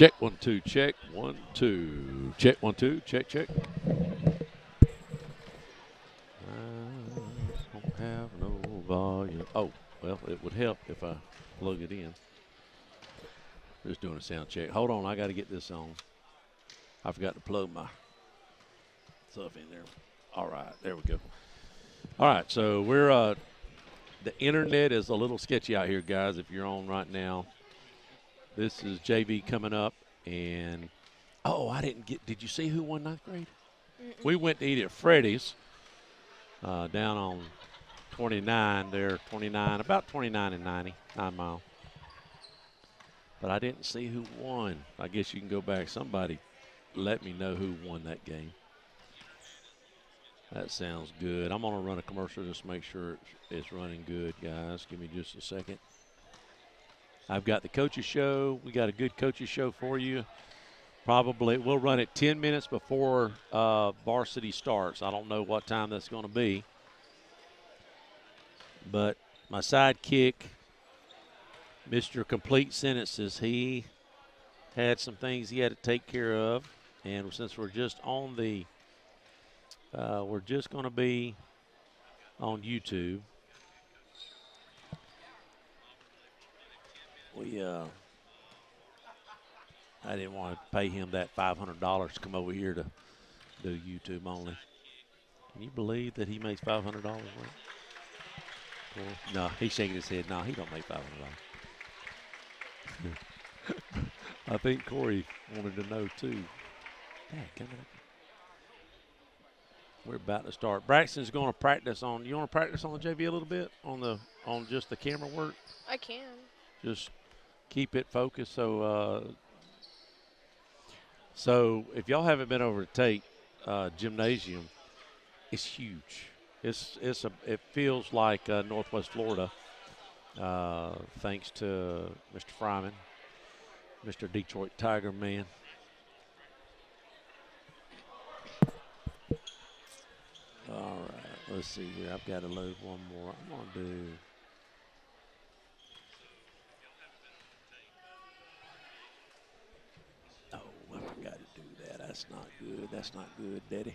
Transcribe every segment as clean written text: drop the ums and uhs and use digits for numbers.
Check 1 2. Check 1 2. Check 1 2. Check check. I don't have no volume. Oh, well, it would help if I plug it in. Just doing a sound check. Hold on, I got to get this on. I forgot to plug my stuff in there. All right, there we go. All right, so we're the internet is a little sketchy out here, guys. If you're on right now, this is JV coming up, and I didn't get. Did you see who won ninth grade? Mm-mm. We went to eat at Freddy's down on 29 there, 29, about 29 and 90, 9 Mile. But I didn't see who won. I guess you can go back. Somebody let me know who won that game. That sounds good. I'm going to run a commercial just to make sure it's running good, guys. Give me just a second. I've got the coaches show. We got a good coaches show for you. Probably we'll run it 10 minutes before varsity starts. I don't know what time that's going to be. But my sidekick, Mr. Complete Sentences, he had some things he had to take care of. And since we're just on the we're just going to be on YouTube. I didn't want to pay him that $500 to come over here to do YouTube only. Can you believe that he makes $500? Right? No, he's shaking his head. No, he don't make $500. I think Corey wanted to know too. Dad, come on. We're about to start. Braxton's going to practice on. You want to practice on the JV a little bit on just the camera work? I can. Just keep it focused. So if y'all haven't been over to Tate Gymnasium, it's huge. It feels like Northwest Florida. Thanks to Mr. Fryman, Mr. Detroit Tiger Man. All right, let's see here. I've got to load one more. I'm going to do. Oh, I forgot to do that. That's not good. That's not good, Daddy.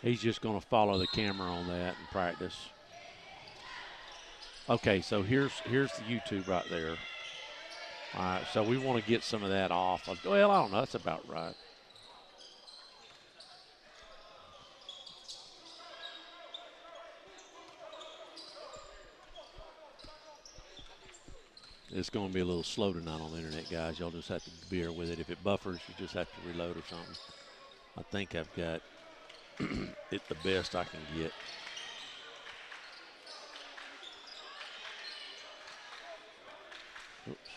He's just going to follow the camera on that and practice. Okay, so here's the YouTube right there. All right, so we want to get some of that off. Well, I don't know. That's about right. It's going to be a little slow tonight on the internet, guys. Y'all just have to bear with it. If it buffers, you just have to reload or something. I think I've got it the best I can get. Oops.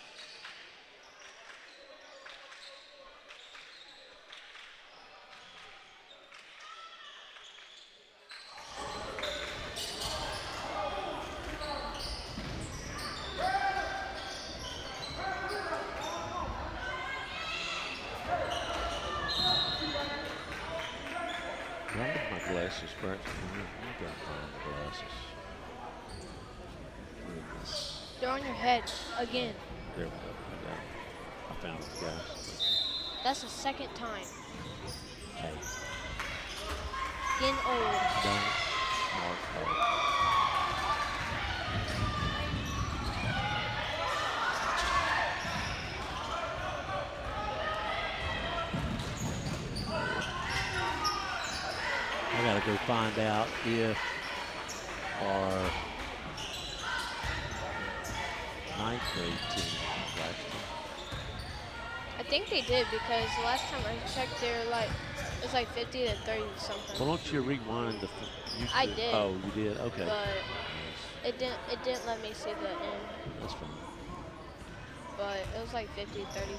Glasses, Braxton. You got to find the glasses. Goodness. They're on your head again. There we go. I found them, guys. That's the second time. Hey. Getting old. Don't mark off. I got to go find out if our ninth grade team actually. I think they did because the last time I checked, it's like 50 to 30 something. Well, don't you rewind the? I did. Oh, you did. Okay. But it didn't let me see the end. That's fine. But it was like 50, 33.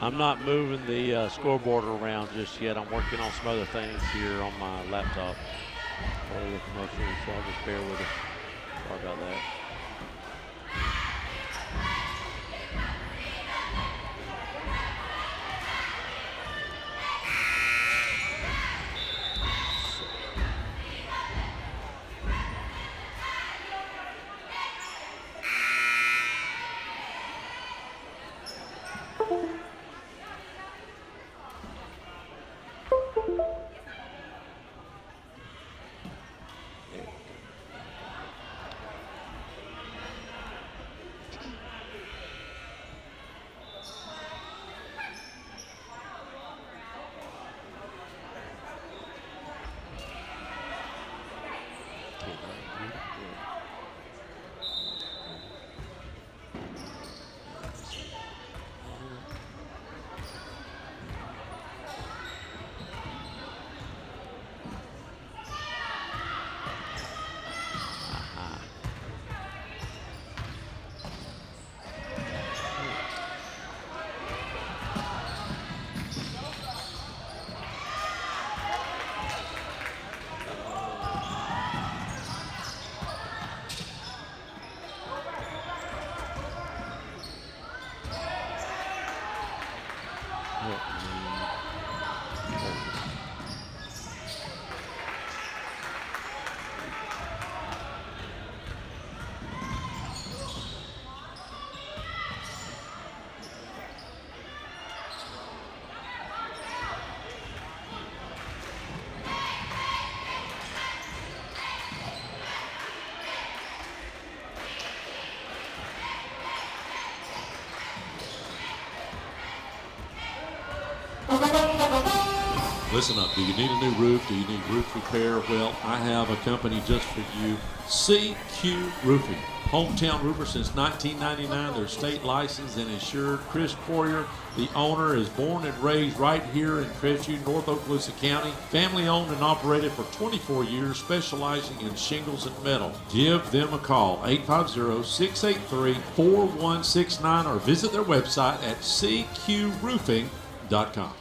I'm not moving the scoreboard around just yet. I'm working on some other things here on my laptop for the commercials, so I'll just bear with us. Sorry about that. Listen up, do you need a new roof? Do you need roof repair? Well, I have a company just for you, CQ Roofing. Hometown roofer since 1999. They're state licensed and insured. Chris Poirier, the owner, is born and raised right here in Crestview, North Okaloosa County. Family owned and operated for 24 years, specializing in shingles and metal. Give them a call, 850-683-4169, or visit their website at cqroofing.com.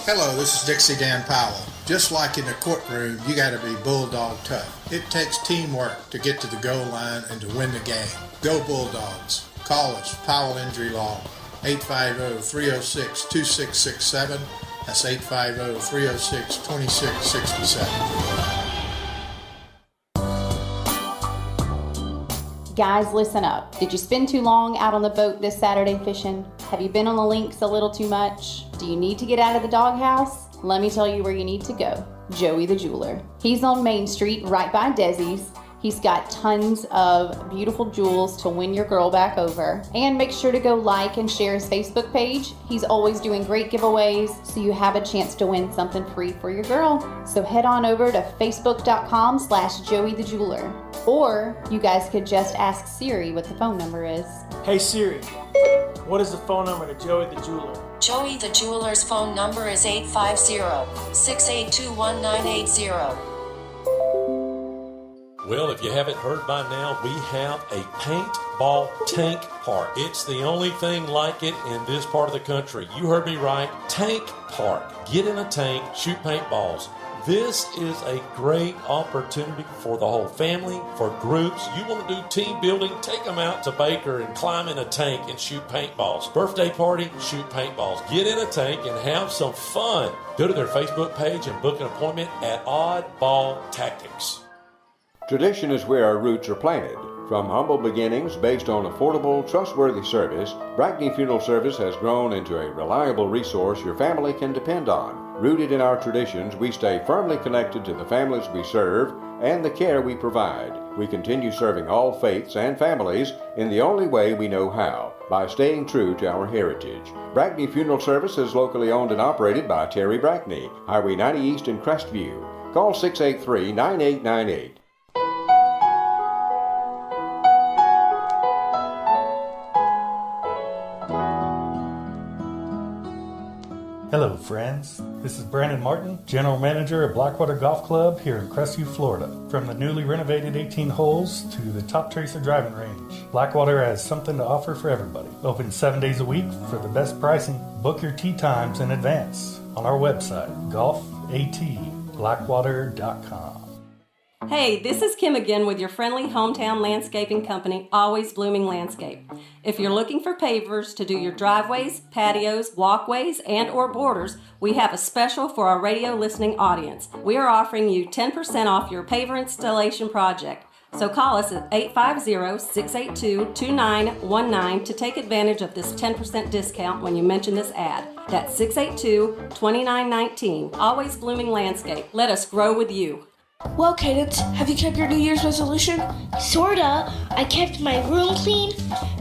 Hello, this is Dixie Dan Powell. Just like in the courtroom, you got to be bulldog tough. It takes teamwork to get to the goal line and to win the game. Go Bulldogs. Call us, Powell Injury Law, 850-306-2667. That's 850-306-2667. Guys, listen up. Did you spend too long out on the boat this Saturday fishing? Have you been on the links a little too much? Do you need to get out of the doghouse? Let me tell you where you need to go. Joey the Jeweler. He's on Main Street, right by Desi's. He's got tons of beautiful jewels to win your girl back over. And make sure to go like and share his Facebook page. He's always doing great giveaways, so you have a chance to win something free for your girl. So head on over to facebook.com/Joey the Jeweler. Or you guys could just ask Siri what the phone number is. Hey Siri, what is the phone number to Joey the Jeweler? Joey the Jeweler's phone number is 850-682-1980. Well, if you haven't heard by now, we have a paintball tank park. It's the only thing like it in this part of the country. You heard me right. Tank park. Get in a tank, shoot paintballs. This is a great opportunity for the whole family, for groups. You want to do team building, take them out to Baker and climb in a tank and shoot paintballs. Birthday party, shoot paintballs. Get in a tank and have some fun. Go to their Facebook page and book an appointment at Oddball Tactics. Tradition is where our roots are planted. From humble beginnings based on affordable, trustworthy service, Brackney Funeral Service has grown into a reliable resource your family can depend on. Rooted in our traditions, we stay firmly connected to the families we serve and the care we provide. We continue serving all faiths and families in the only way we know how, by staying true to our heritage. Brackney Funeral Service is locally owned and operated by Terry Brackney, Highway 90 East in Crestview. Call 683-9898. Hello, friends. This is Brandon Martin, General Manager of Blackwater Golf Club here in Crestview, Florida. From the newly renovated 18 holes to the Top Tracer driving range, Blackwater has something to offer for everybody. Open 7 days a week for the best pricing. Book your tee times in advance on our website, golfatblackwater.com. Hey, this is Kim again with your friendly hometown landscaping company, Always Blooming Landscape. If you're looking for pavers to do your driveways, patios, walkways, and or borders, we have a special for our radio listening audience. We are offering you 10% off your paver installation project. So call us at 850-682-2919 to take advantage of this 10% discount when you mention this ad. That's 682-2919. Always Blooming Landscape. Let us grow with you. Well, Cadence, have you kept your New Year's resolution? Sorta. I kept my room clean,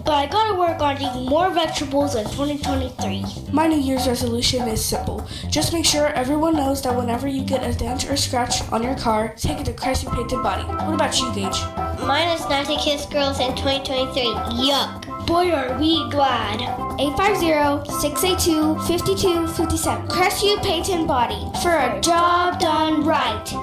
but I gotta work on eating more vegetables in 2023. My New Year's resolution is simple. Just make sure everyone knows that whenever you get a dent or scratch on your car, take it to Crestview Painted Body. What about you, Gage? Mine is not to kiss girls in 2023. Yuck. Boy, are we glad. 850-682-5257. Crestview Painted Body. For a job done right.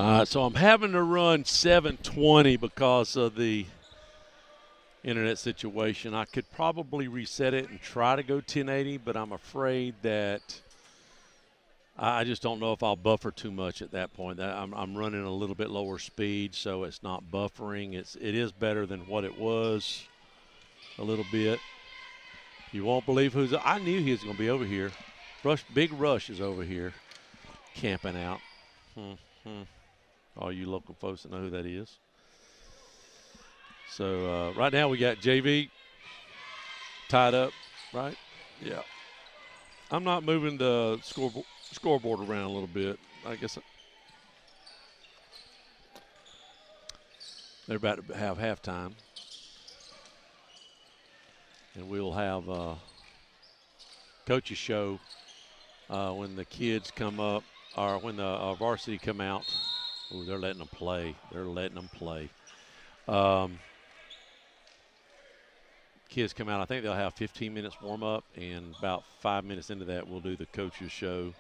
So I'm having to run 720 because of the internet situation. I could probably reset it and try to go 1080, but I'm afraid that I just don't know if I'll buffer too much at that point. I'm running a little bit lower speed, so it's not buffering. It is better than what it was a little bit. You won't believe I knew he was going to be over here. Big Rush is over here camping out. All you local folks that know who that is. So right now we got JV tied up, right? Yeah. I'm not moving the scoreboard around a little bit. I guess they're about to have halftime. And we'll have coach's show when the kids come up, or when the varsity come out. Oh, they're letting them play. Kids come out. I think they'll have 15 minutes warm up, and about 5 minutes into that, we'll do the coach's show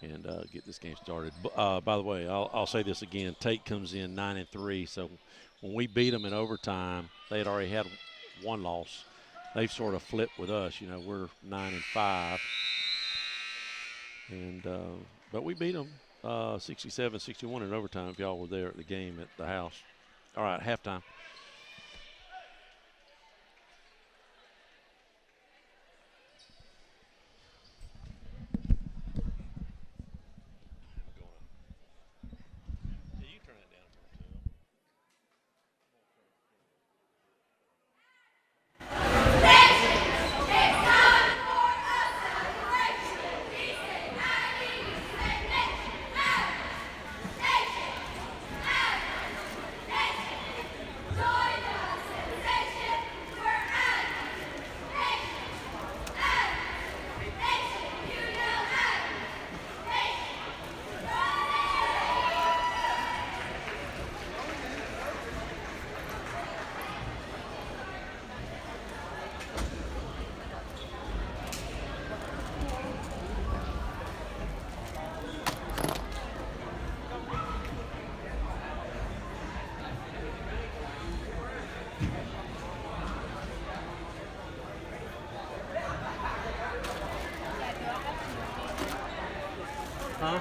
and get this game started. By the way, I'll say this again. Tate comes in 9-3. So when we beat them in overtime, they had already had one loss. They've sort of flipped with us. You know, we're 9-5, but we beat them 67-61 in overtime. If y'all were there at the game at the house. All right, halftime. Huh?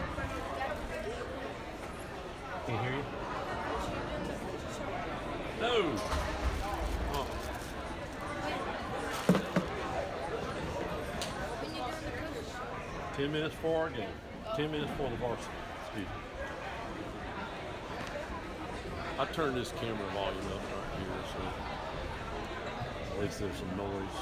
Can you hear you? No. Oh. "10 minutes for our game. 10 minutes for the varsity." Excuse me. I turned this camera volume up right here, so at least there's some noise.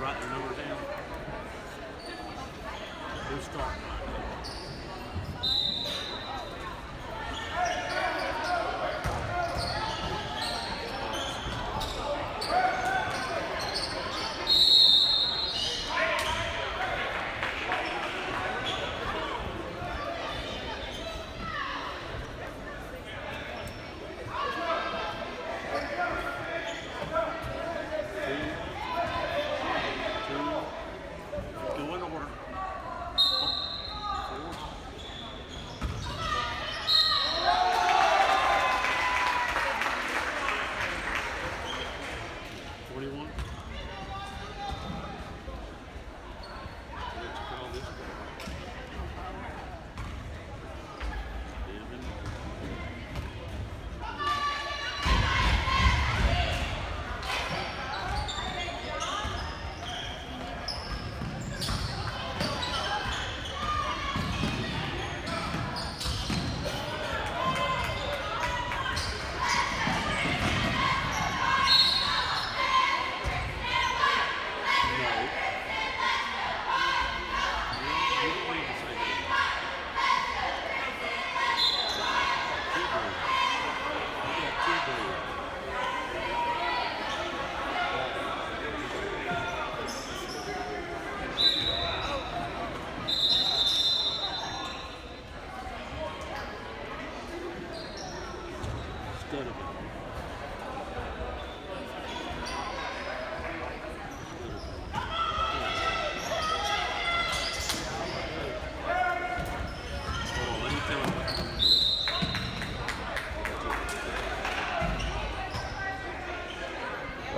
Write their number down. Who's starting? Go in order. 21. Let's call this one.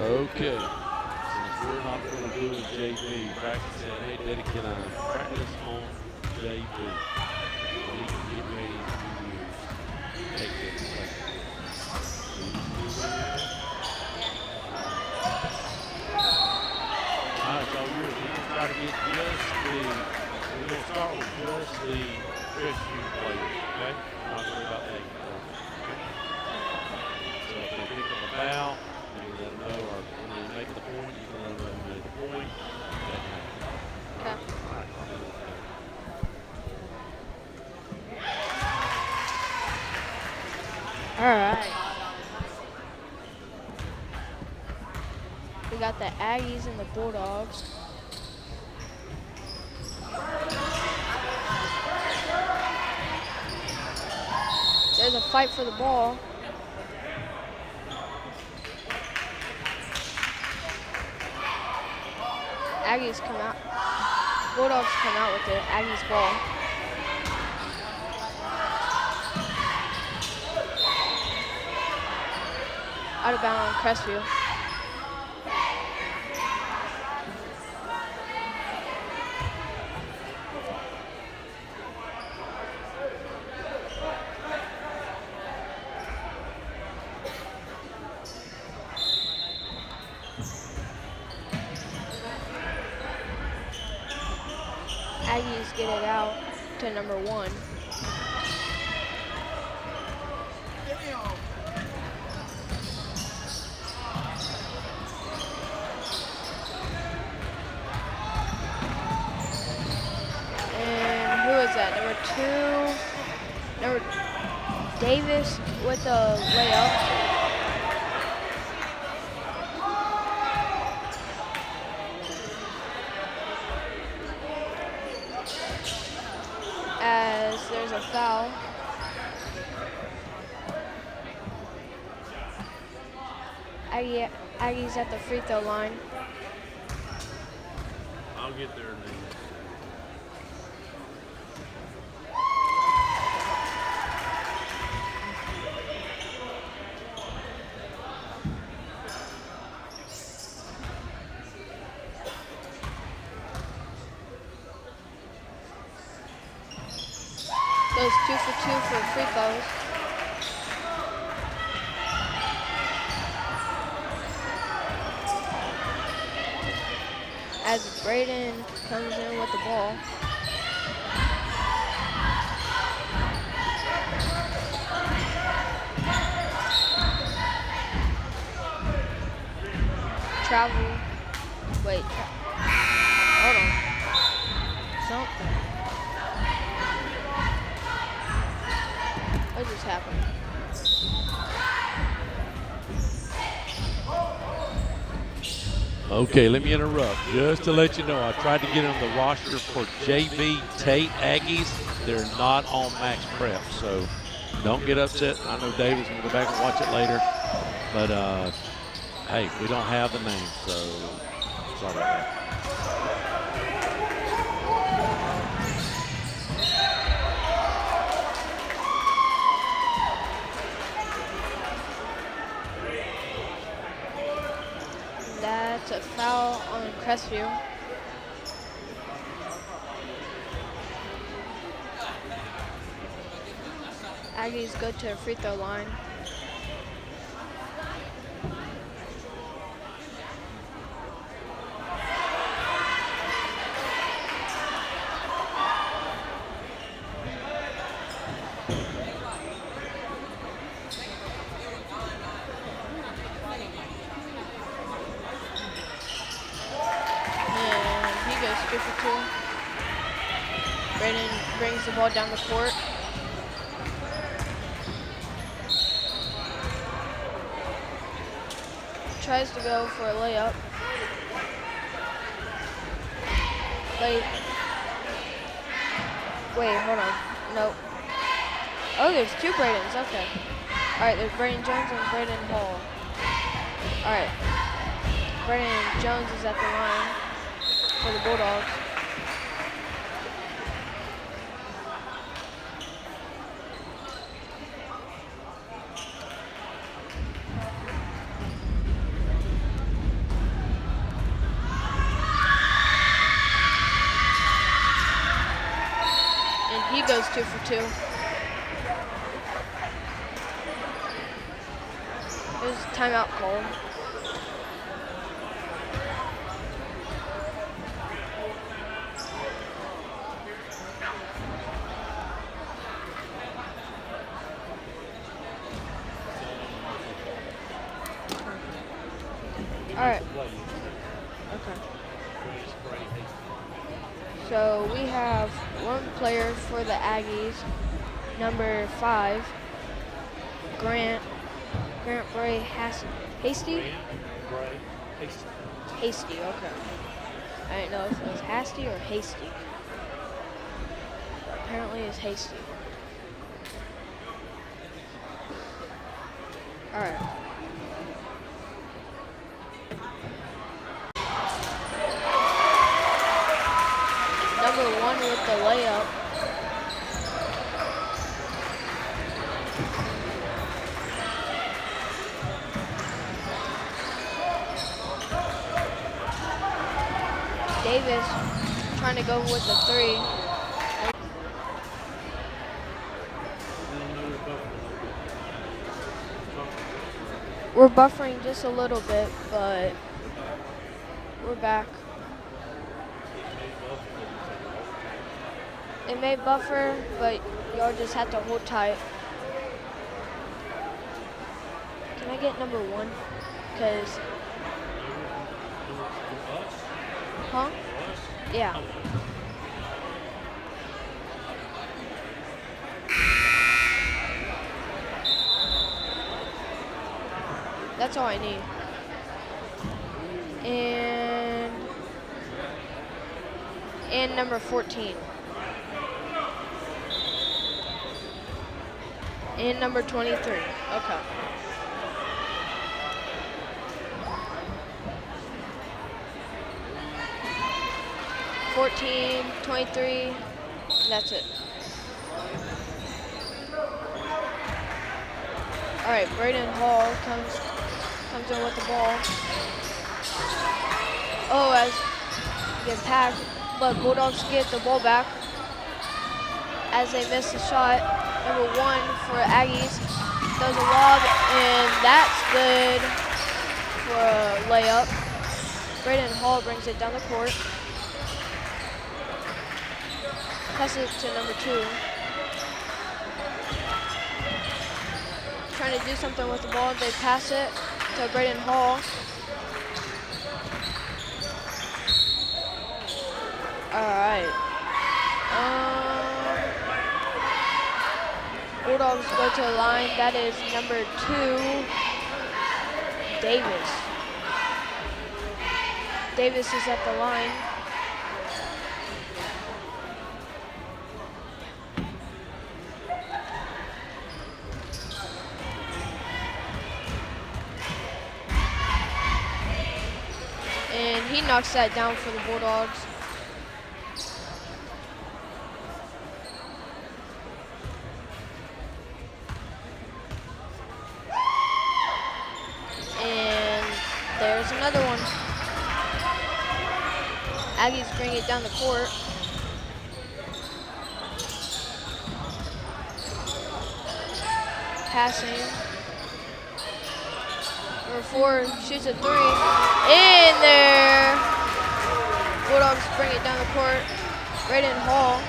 Okay. Since we're not going to do the JV, practice at Hey Daddy, can I practice on JV? We can get ready to take this play. Alright, so we're going to try to get we're going to start with just the Crestview players, okay? I'm not worried about that. So if they pick up a foul, you let them know, or when they make the point, you can let them know who made the point. Okay. All right. We got the Aggies and the Bulldogs. There's a fight for the ball. Aggies come out. Bulldogs come out with it. Aggies ball. Out of bounds on Crestview. Aggies get it out to number 1. And who is that? Number 2, Davis with a layup. As there's a foul. Aggies at the free throw line. I'll get there in a minute. Goes 2 for 2 for free throws. As Braden comes in with the ball. Travel. Wait. timeout? What just happened? Okay, let me interrupt. Just to let you know, I tried to get on the roster for JV Tate Aggies. They're not on max prep, so don't get upset. I know David's going to go back and watch it later. But, hey, we don't have the name, so sorry about that. That's a foul on Crestview. Aggies go to a free throw line. Brings the ball down the court. Tries to go for a layup. Wait, hold on. Nope. Oh, there's two Bradens. Okay. All right, there's Braden Jones and Braden Hall. All right. Braden Jones is at the line for the Bulldogs. He goes 2 for 2. There's a timeout called. All right. Okay. So we have one player for the Aggies, number 5, Grant Bray Hasty? Hasty, okay. I didn't know if it was Hasty or Hasty. Apparently it's Hasty. All right. Number 1 with the layup. Davis trying to go with the 3. We're buffering just a little bit, but we're back. It may buffer, but y'all just have to hold tight. Can I get number 1? Because, huh? Yeah. That's all I need. And number 14. And number 23. Okay. $14, 23, that's it. All right, Braden Hall comes in with the ball. Oh, as get packed, but Bulldogs get the ball back as they miss the shot. Number 1 for Aggies does a lob, and that's good for a layup. Braden Hall brings it down the court. Pass it to number 2. Trying to do something with the ball. They pass it to Braden Hall. All right. Bulldogs go to the line. That is number 2, Davis. Davis is at the line. And he knocks that down for the Bulldogs. And there's another one. Aggies bring it down the court. Passing. Number 4 shoots a 3. In there. Bulldogs bring it down the court. Braden Hall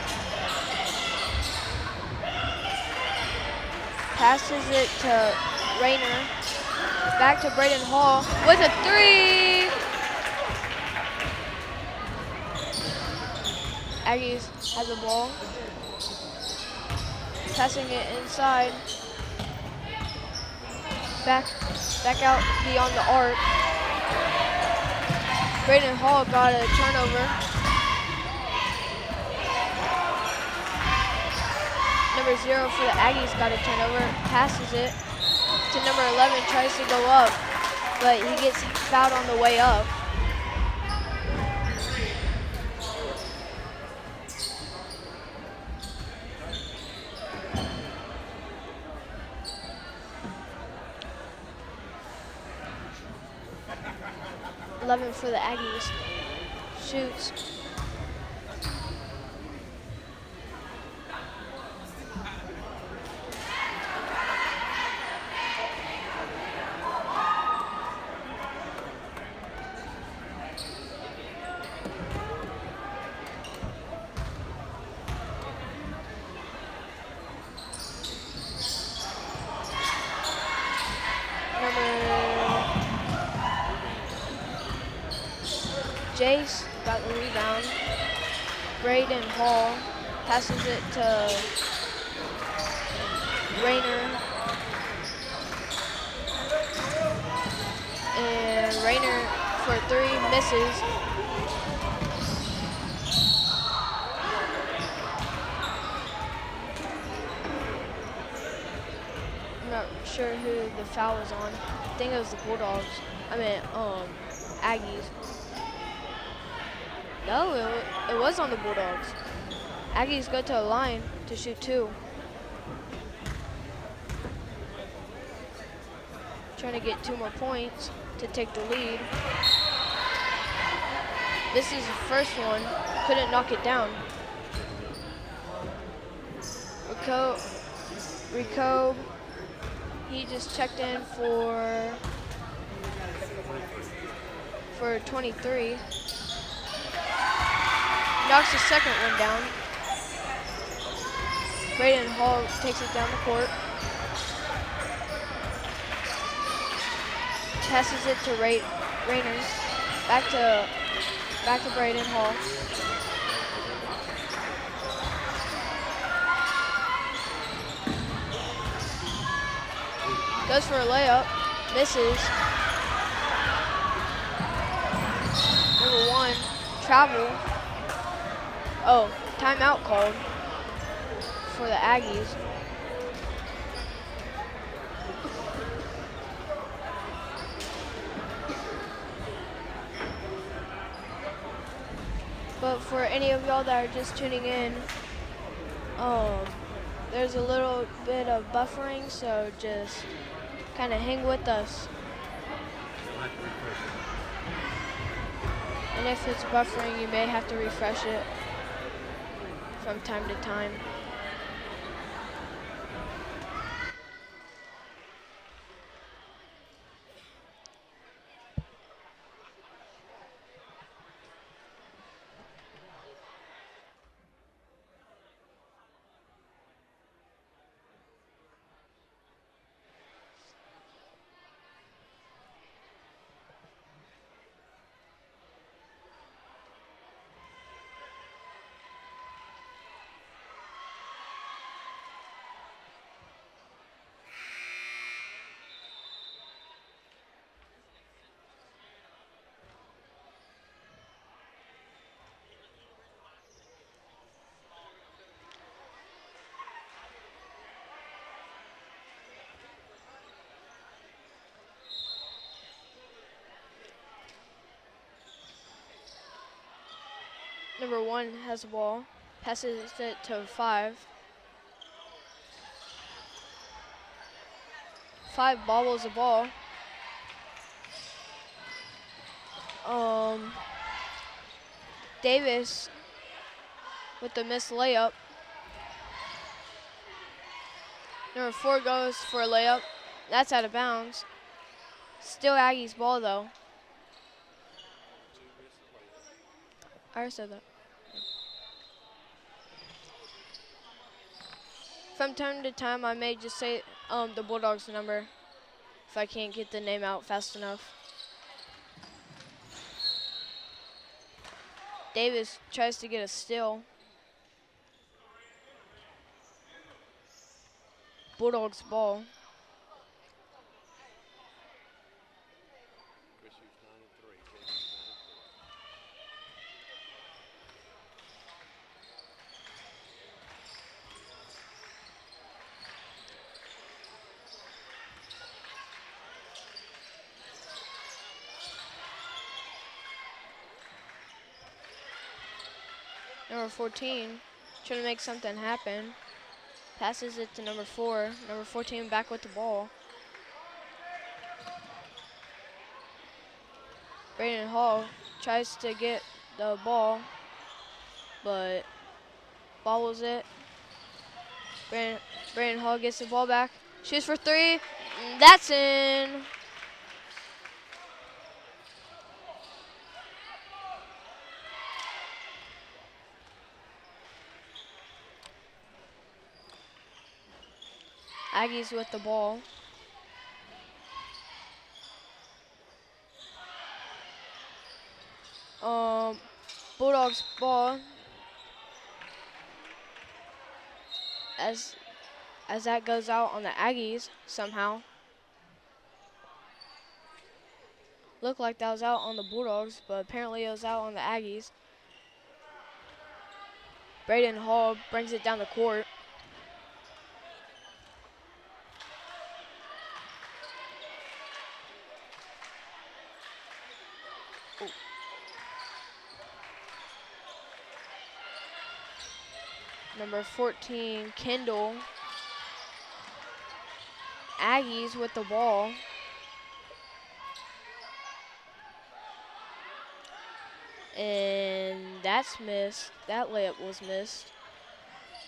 passes it to Rayner. Back to Braden Hall with a 3. Aggies has the ball. Passing it inside. Back out beyond the arc. Braden Hall got a turnover. Number 0 for the Aggies got a turnover. Passes it to number 11, tries to go up, but he gets fouled on the way up. For the Aggies. Shoots. Jace got the rebound. Braden Hall passes it to Rayner. And Rayner for 3 misses. I'm not sure who the foul was on. I think it was the Bulldogs. Aggies. No, it was on the Bulldogs. Aggies go to a line to shoot 2. Trying to get 2 more points to take the lead. This is the first one. Couldn't knock it down. Rico, he just checked in for 23. Knocks the second one down. Braden Hall takes it down the court. Passes it to Rayner. Back to Braden Hall. Goes for a layup. Misses. Number 1, travel. Oh, timeout called for the Aggies. But for any of y'all that are just tuning in, there's a little bit of buffering, so just kind of hang with us. And if it's buffering, you may have to refresh it from time to time. Number 1 has the ball, passes it to 5. 5 bobbles the ball. Davis with the missed layup. Number 4 goes for a layup. That's out of bounds. Still Aggies ball though. I already said that. From time to time, I may just say the Bulldogs number if I can't get the name out fast enough. Davis tries to get a steal. Bulldogs ball. Number 14, trying to make something happen. Passes it to number 4. Number 14 back with the ball. Braden Hall tries to get the ball, but bobbles it. Braden Hall gets the ball back. Shoots for 3. That's in. Aggies with the ball. Bulldogs ball. As that goes out on the Aggies somehow. Looked like that was out on the Bulldogs, but apparently it was out on the Aggies. Braden Hall brings it down the court. Number 14, Kendall. Aggies with the ball. And that's missed. That layup was missed.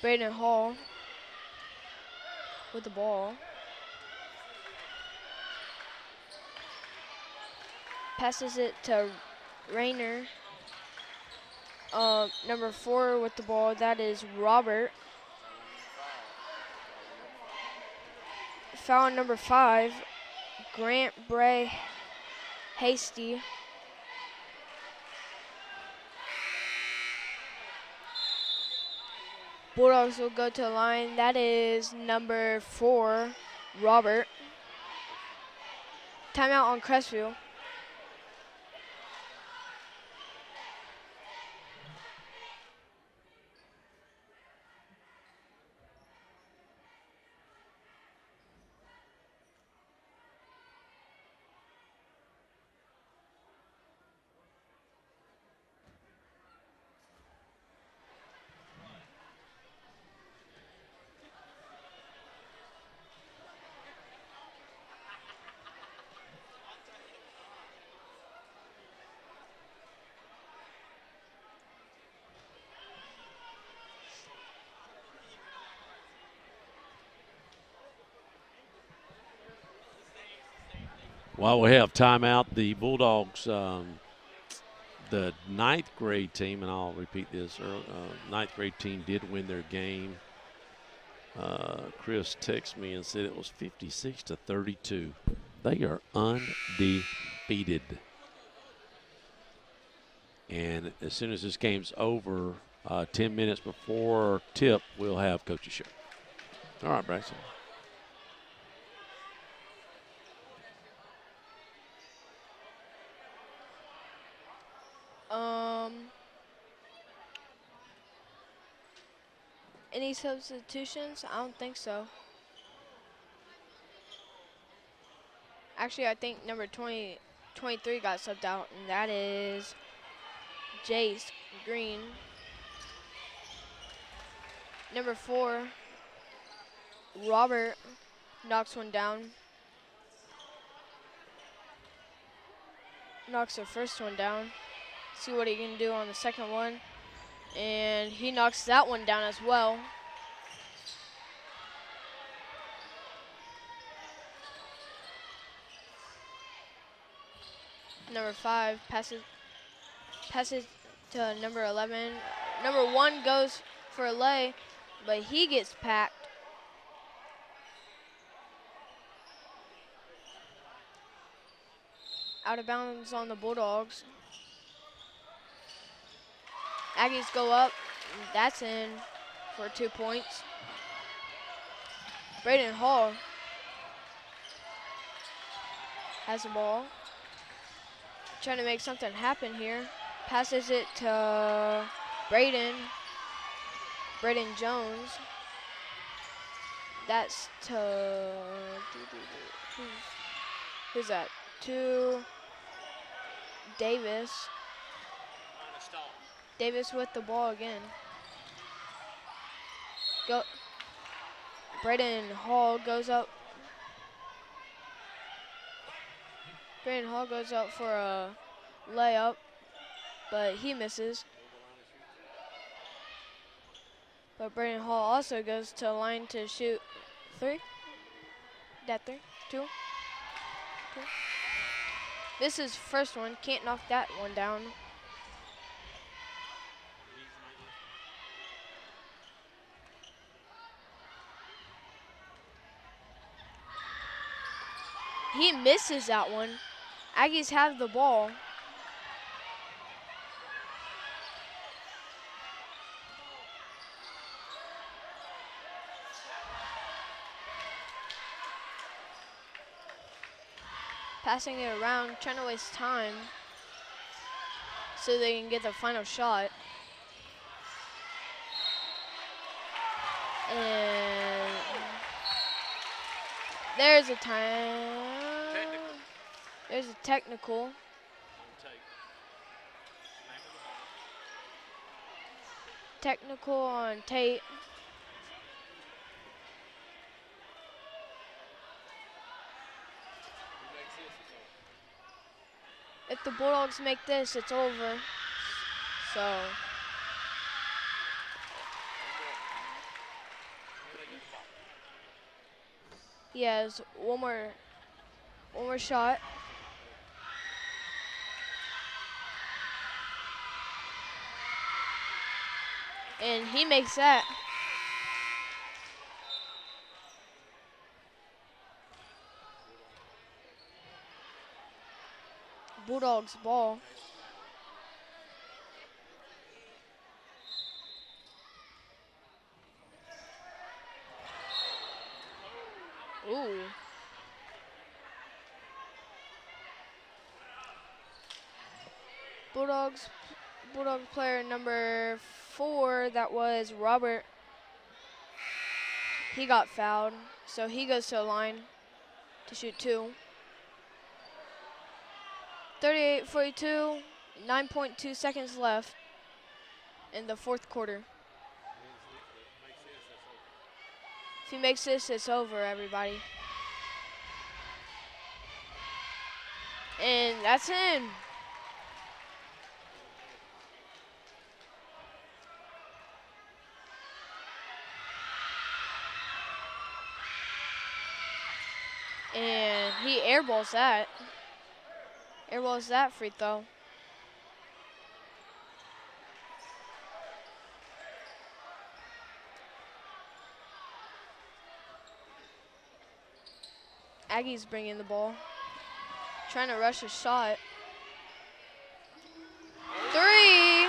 Braden Hall with the ball. Passes it to Rayner. Number 4 with the ball, that is Robert. Foul on number 5, Grant Bray Hasty. Bulldogs will go to the line. That is number 4, Robert. Timeout on Crestview. While we have timeout, the Bulldogs, the ninth grade team, and I'll repeat this, ninth grade team did win their game. Chris texted me and said it was 56-32. They are undefeated. And as soon as this game's over, 10 minutes before tip, we'll have Coach's Show. All right, Braxton. Any substitutions? I don't think so. Actually, I think number 23 got subbed out, and that is Jace Green. Number 4, Robert knocks one down. Knocks the first one down. See what he can do on the second one. And he knocks that one down as well. Number 5 passes to number 11. Number 1 goes for a lay, but he gets packed. Out of bounds on the Bulldogs. Aggies go up. That's in for 2 points. Braden Hall has the ball. Trying to make something happen here. Passes it to Braden Jones. That's to, who's that? To Davis. Davis with the ball again. Braden Hall goes up. Braden Hall goes up for a layup, but he misses. But Braden Hall also goes to the line to shoot 3. That 3, 2. This is first one, can't knock that one down. He misses that one. Aggies have the ball. Passing it around, trying to waste time so they can get the final shot. And there's a time. There's a technical. Technical on Tate. If the Bulldogs make this, it's over. So he has one more shot. And he makes that. Bulldogs ball. Ooh. Bulldog player number 4, that was Robert. He got fouled, so he goes to the line to shoot 2. 38-42, 9.2 seconds left in the 4th quarter. If he makes this, it's over, everybody. And that's in. And he airballs that. Airballs that free throw. Aggies bring in the ball. Trying to rush a shot. 3.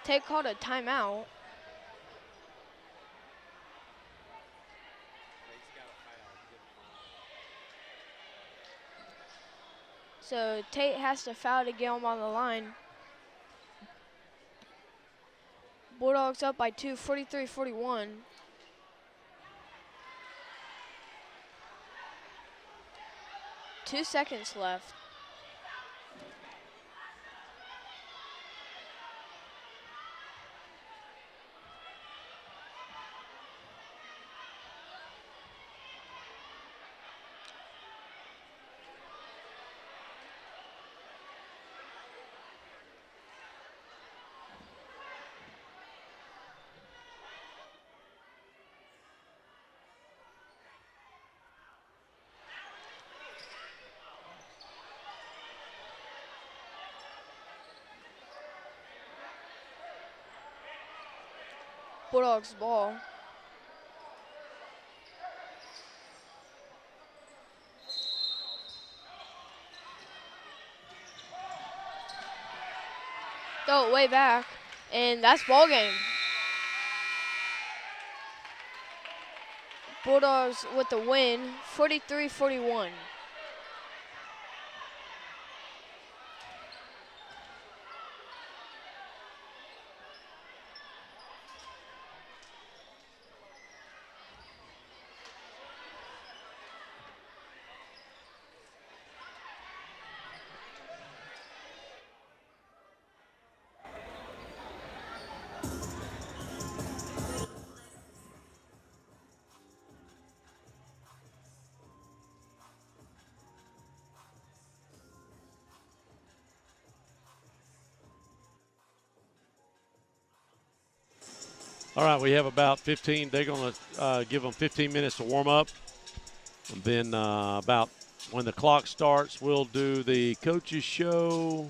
Tate called a timeout. So Tate has to foul to get him on the line. Bulldogs up by 2, 43-41. 2 seconds left. Bulldogs ball. Throw it way back, and that's ball game. Bulldogs with the win, 43-41. All right, we have about 15. They're going to give them 15 minutes to warm up. And then about when the clock starts, we'll do the coaches show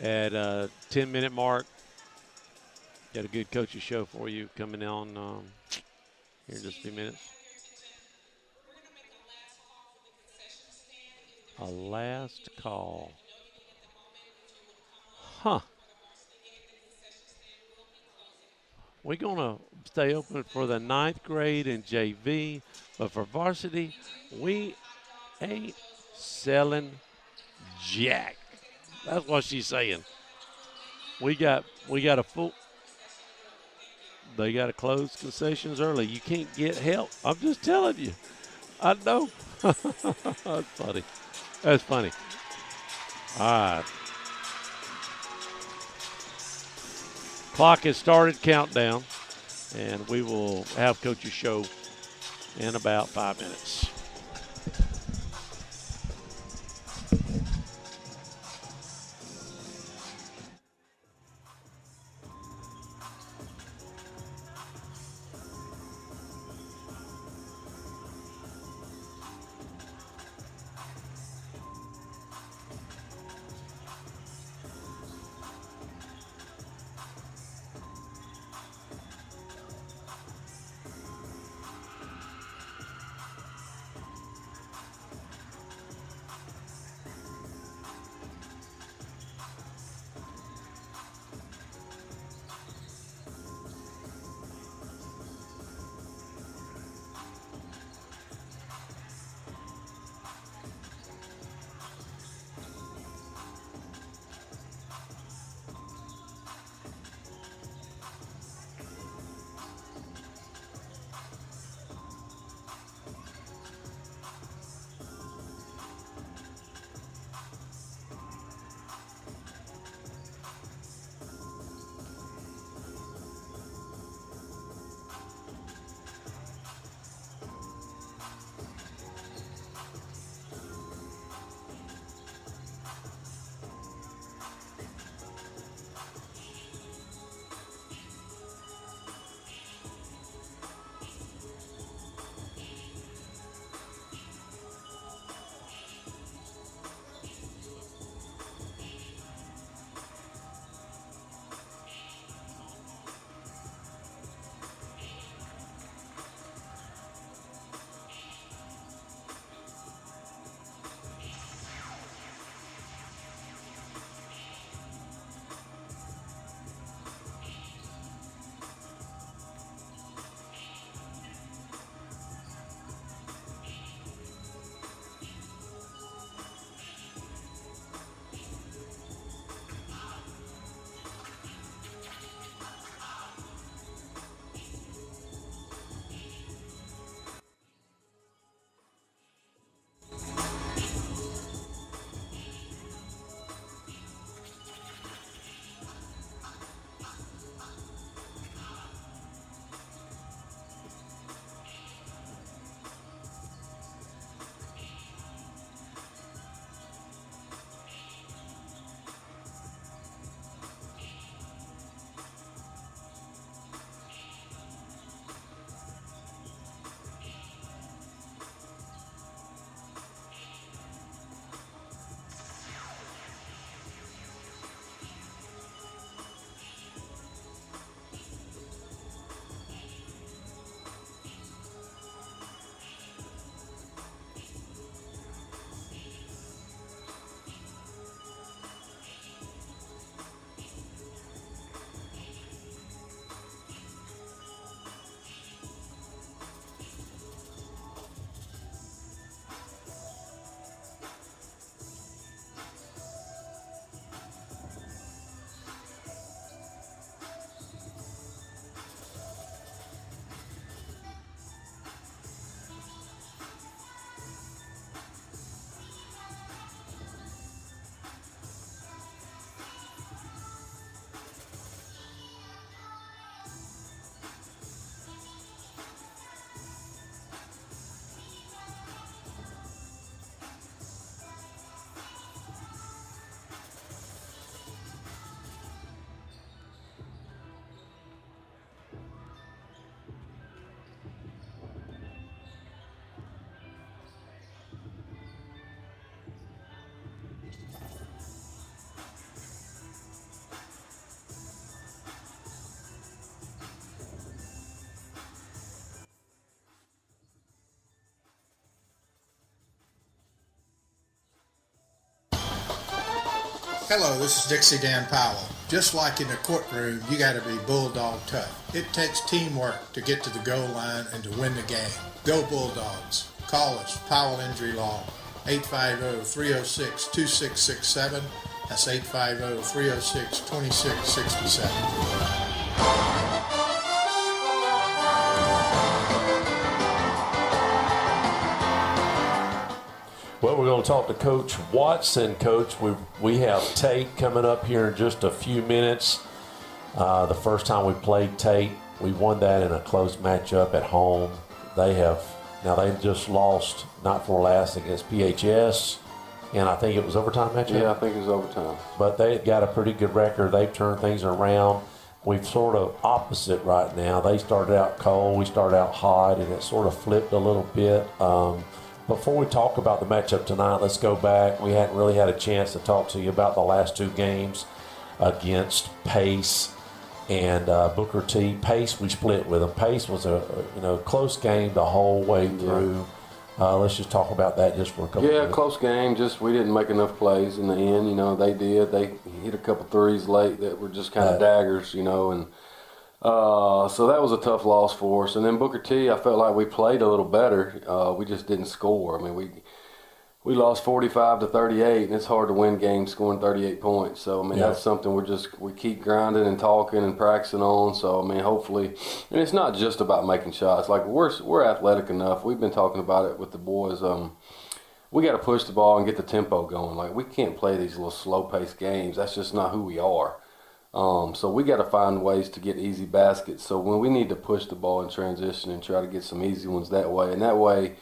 at a 10-minute mark. Got a good coaches show for you coming on here in just a few minutes. A last call. Huh. We're going to stay open for the 9th grade and JV, but for varsity, we ain't selling jack. That's what she's saying. We got a full. They got to close concessions early. You can't get help. I'm just telling you. I know. That's funny. That's funny. All right. Clock has started, countdown, and we will have coach's show in about 5 minutes. Hello, this is Dixie Dan Powell. Just like in the courtroom, you got to be bulldog tough. It takes teamwork to get to the goal line and to win the game. Go Bulldogs. Call us, Powell Injury Law, 850-306-2667. That's 850-306-2667. Well, we're going to talk to Coach Watson. Coach, we have Tate coming up here in just a few minutes. The first time we played Tate, we won that in a close matchup at home. They just lost not for last against PHS, and I think it was overtime matchup. Yeah, I think it was overtime. But they got a pretty good record. They've turned things around. We've sort of opposite right now. They started out cold, we started out hot, and it sort of flipped a little bit. Before we talk about the matchup tonight, let's go back. We hadn't really had a chance to talk to you about the last two games against Pace and Booker T. Pace, we split with them. Pace was a close game the whole way through. Let's just talk about that just for a couple minutes. Yeah, close game. Just we didn't make enough plays in the end. They did. They hit a couple threes late that were just kind of daggers, and so that was a tough loss for us. And then Booker T, I felt like we played a little better. We just didn't score. I mean, we lost 45-38, and it's hard to win games scoring 38 points. So, I mean, that's something we keep grinding and talking and practicing on. So, I mean, hopefully, and it's not just about making shots. Like, we're athletic enough. We've been talking about it with the boys. We got to push the ball and get the tempo going. Like, we can't play these little slow-paced games. That's just not who we are. So we got to find ways to get easy baskets. So when we need to push the ball in transition and try to get some easy ones that way, and that way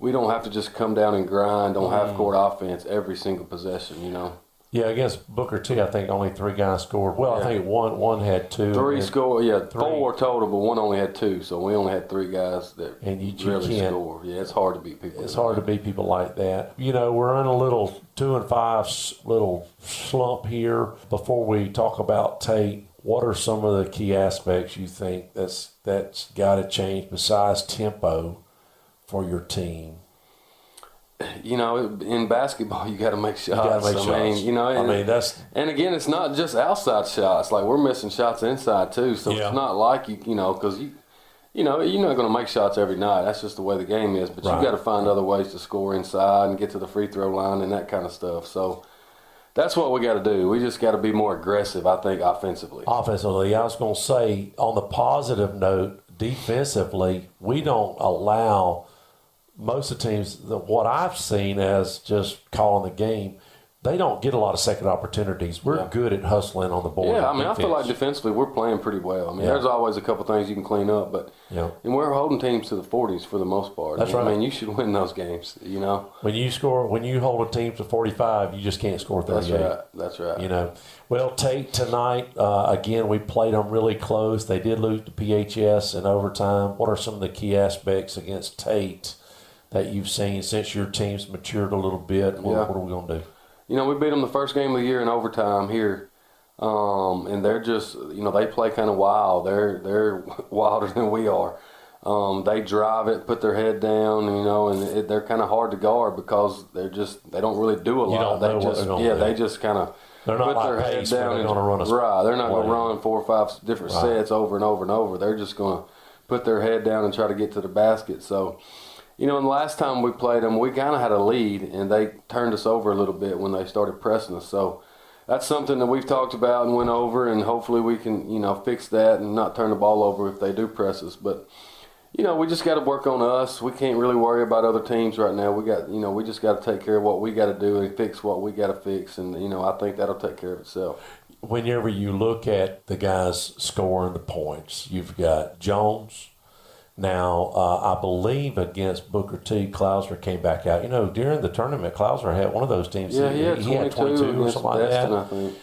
we don't have to just come down and grind on half-court offense every single possession, Yeah, against Booker T, I think only three guys scored. Well, I think one had two. Four total, but one only had two. So we only had three guys that really score. Yeah, it's hard to beat people. It's hard to beat people like that. We're in a little 2-5 little slump here. Before we talk about Tate, what are some of the key aspects you think that's got to change besides tempo for your team? In basketball, you got to make shots. And again, it's not just outside shots. Like, we're missing shots inside too. So it's not like because you're not going to make shots every night. That's just the way the game is. But you got to find other ways to score inside and get to the free throw line and that kind of stuff. So that's what we got to do. We just got to be more aggressive, I think, offensively. Offensively, I was going to say, on the positive note, defensively, we don't allow most of the teams, what I've seen as just calling the game, they don't get a lot of second opportunities. We're good at hustling on the board. Yeah, I feel like defensively we're playing pretty well. I mean, there's always a couple things you can clean up, but and we're holding teams to the 40s for the most part. That's right. I mean, you should win those games, When you hold a team to 45, you just can't score 38. That's right. Well, Tate tonight, again, we played them really close. They did lose to PHS in overtime. What are some of the key aspects against Tate that you've seen since your team's matured a little bit? What are we going to do? We beat them the first game of the year in overtime here, and they're just, they play kind of wild. They're wilder than we are. They drive it, put their head down, and they're kind of hard to guard because they don't really do a lot. They just kind of put their head down and run they're not going to run 4 or 5 different sets over and over and over. They're just going to put their head down and try to get to the basket. So. And the last time we played them, we kind of had a lead, and they turned us over a little bit when they started pressing us. So that's something that we've talked about and went over, and hopefully we can, fix that and not turn the ball over if they do press us. But, we just got to work on us. We can't really worry about other teams right now. We just got to take care of what we got to do and fix what we got to fix, and, I think that'll take care of itself. Whenever you look at the guys scoring the points, you've got Jones. Now, I believe against Booker T, Klauser came back out. During the tournament, Klauser had one of those teams. Yeah, he had 22 or something like that. I think.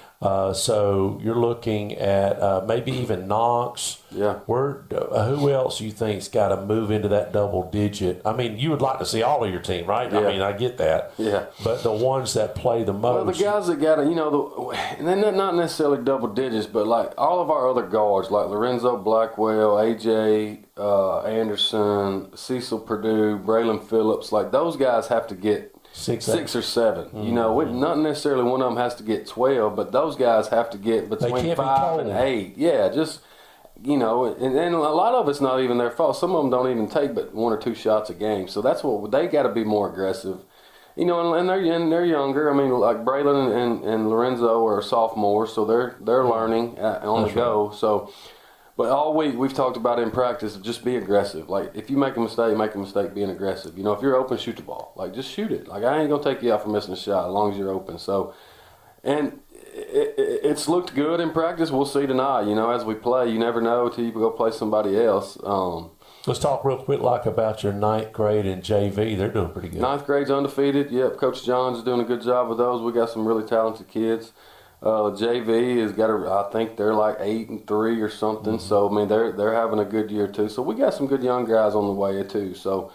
So you're looking at maybe even Knox. Yeah. Who else you think's got to move into that double digit? I mean, you would like to see all of your team, right? Yeah. I mean, I get that. Yeah. But the ones that play the most. Well, the guys that got it, and they're not necessarily double digits, but like all of our other guards, like Lorenzo Blackwell, AJ Anderson, Cecil Purdue, Braylon Phillips, like those guys have to get 6 or 7. Mm-hmm. You know, not necessarily one of them has to get 12, but those guys have to get between 5 and 8. Yeah, just, you know, and a lot of it's not even their fault. Some of them don't even take but 1 or 2 shots a game. So that's what they got to be more aggressive. You know, and they're younger. I mean, like Braylon and Lorenzo are sophomores, so they're learning on the go. Right. So. But all week we've talked about in practice, just be aggressive. Like, if you make a mistake being aggressive. You know, if you're open, shoot the ball. Like, just shoot it. Like, I ain't going to take you out for missing a shot as long as you're open. So, and it's looked good in practice. We'll see tonight. You know, as we play, you never know until you go play somebody else. Let's talk real quick, about your 9th grade and JV. They're doing pretty good. 9th grade's undefeated. Yep, Coach John's doing a good job with those. We got some really talented kids. JV has got I think they're like 8-3 or something. Mm-hmm. So I mean they're having a good year too. So we got some good young guys on the way too. So,